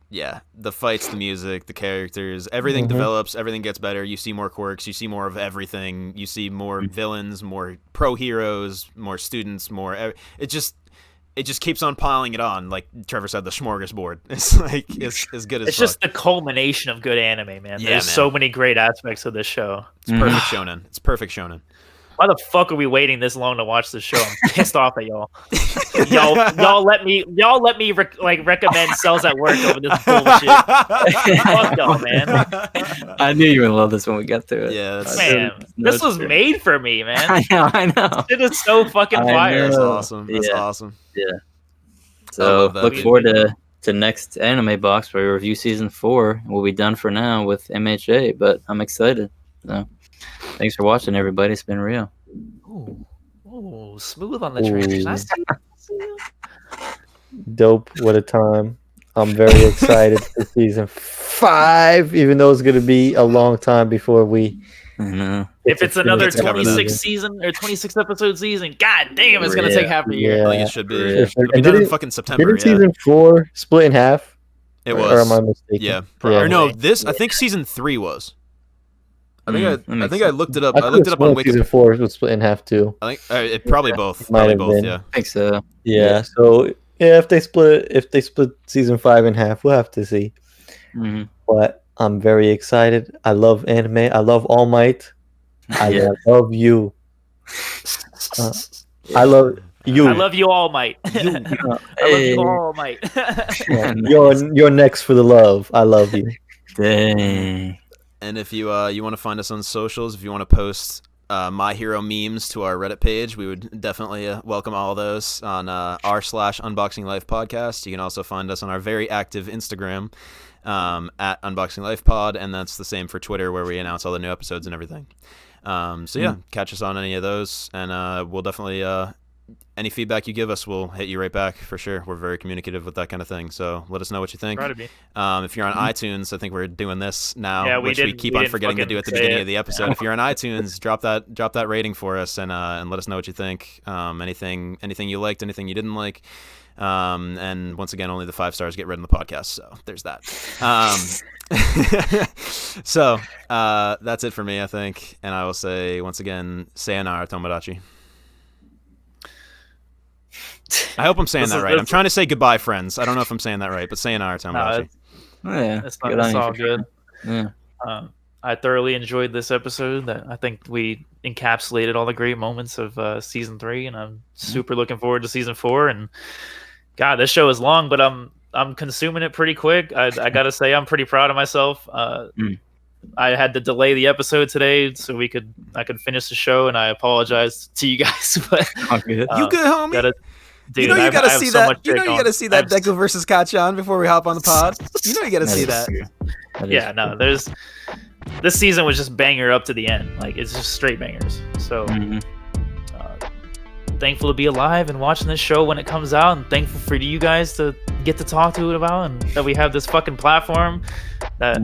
fights, the music, the characters, everything develops, everything gets better. You see more quirks, you see more of everything. You see more villains, more pro heroes, more students, more. It just keeps on piling it on. Like Trevor said, the smorgasbord. It's like it's as good as. It's just the culmination of good anime, man. Yeah, There's man. so many great aspects of this show. It's perfect shonen. It's perfect shonen. Why the fuck are we waiting this long to watch this show? I'm pissed off at y'all. Y'all let me recommend Cells at Work over this bullshit. Fuck y'all, man. I knew you would love this when we got to it. Yeah, that's, Man, this was made for me, man. I know. It is so fucking fire. that's awesome. That's Yeah. awesome. Yeah. I So love that, look dude. forward to next anime box where we review season 4. We'll be done for now with MHA, but I'm excited. So thanks for watching, everybody. It's been real. Ooh, smooth on the transition. I see. Dope. What a time. I'm very excited for season 5, even though it's going to be a long time before we. If it's another to cover that. 26 season or 26 episode season, god damn, it's gonna take half a year. Yeah. I think it should be. Yeah. It'll be And done in didn't- fucking September. Didn't Yeah, season 4 split in half? it Or was. am I mistaken? Yeah. Yeah. Or no, I think season 3 was. I think I looked it up. I could've looked it up on sworn season Wikipedia. 4 was split in half too. I think it probably both. Might Probably have both. been. Yeah. I think so. Yeah. So yeah, if they split season 5 in half, we'll have to see. Mhm. But I'm very excited. I love anime. I love All Might. Yeah. love you. I love you. I love you all, mate. I love you all, mate. Yeah, you're next for the love. I love you. Dang. And if you want to find us on socials, if you want to post My Hero memes to our Reddit page, we would definitely welcome all of those on r/Unboxing Life Podcast. You can also find us on our very active Instagram at Unboxing Life Pod, and that's the same for Twitter, where we announce all the new episodes and everything. So yeah, catch us on any of those, and we'll definitely any feedback you give us, we'll hit you right back for sure. We're very communicative with that kind of thing, so let us know what you think. Proud of you. If you're on iTunes, I think we're doing this now, Yeah, which we keep on forgetting to do at the beginning of the episode. If you're on iTunes, drop that rating for us, and let us know what you think. Anything you liked, anything you didn't like. And once again, only the 5 stars get read in the podcast, so there's that. So that's it for me, I think, and I will say once again, sayonara, Tomodachi. I hope I'm saying that right. I'm trying to say goodbye, friends. I don't know if I'm saying that right, but sayonara, Tomodachi. Yeah, It's for all good. sure. Yeah. I thoroughly enjoyed this episode. I think we encapsulated all the great moments of season 3, and I'm super looking forward to season 4. And God, this show is long, but I'm I'm consuming it pretty quick. I gotta say I'm pretty proud of myself. I had to delay the episode today so I could finish the show, and I apologize to you guys. But you good, homie? Dude, you gotta see that. You gotta see that I've- Deku versus Kachan before we hop on the pod. You gotta see that. Yeah, no, there's this season was just banger up to the end. Like it's just straight bangers. So thankful to be alive and watching this show when it comes out, and thankful for you guys to get to talk to it about, and that we have this fucking platform that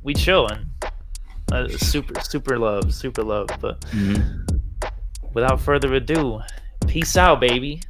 we chill and super love. But without further ado, peace out, baby.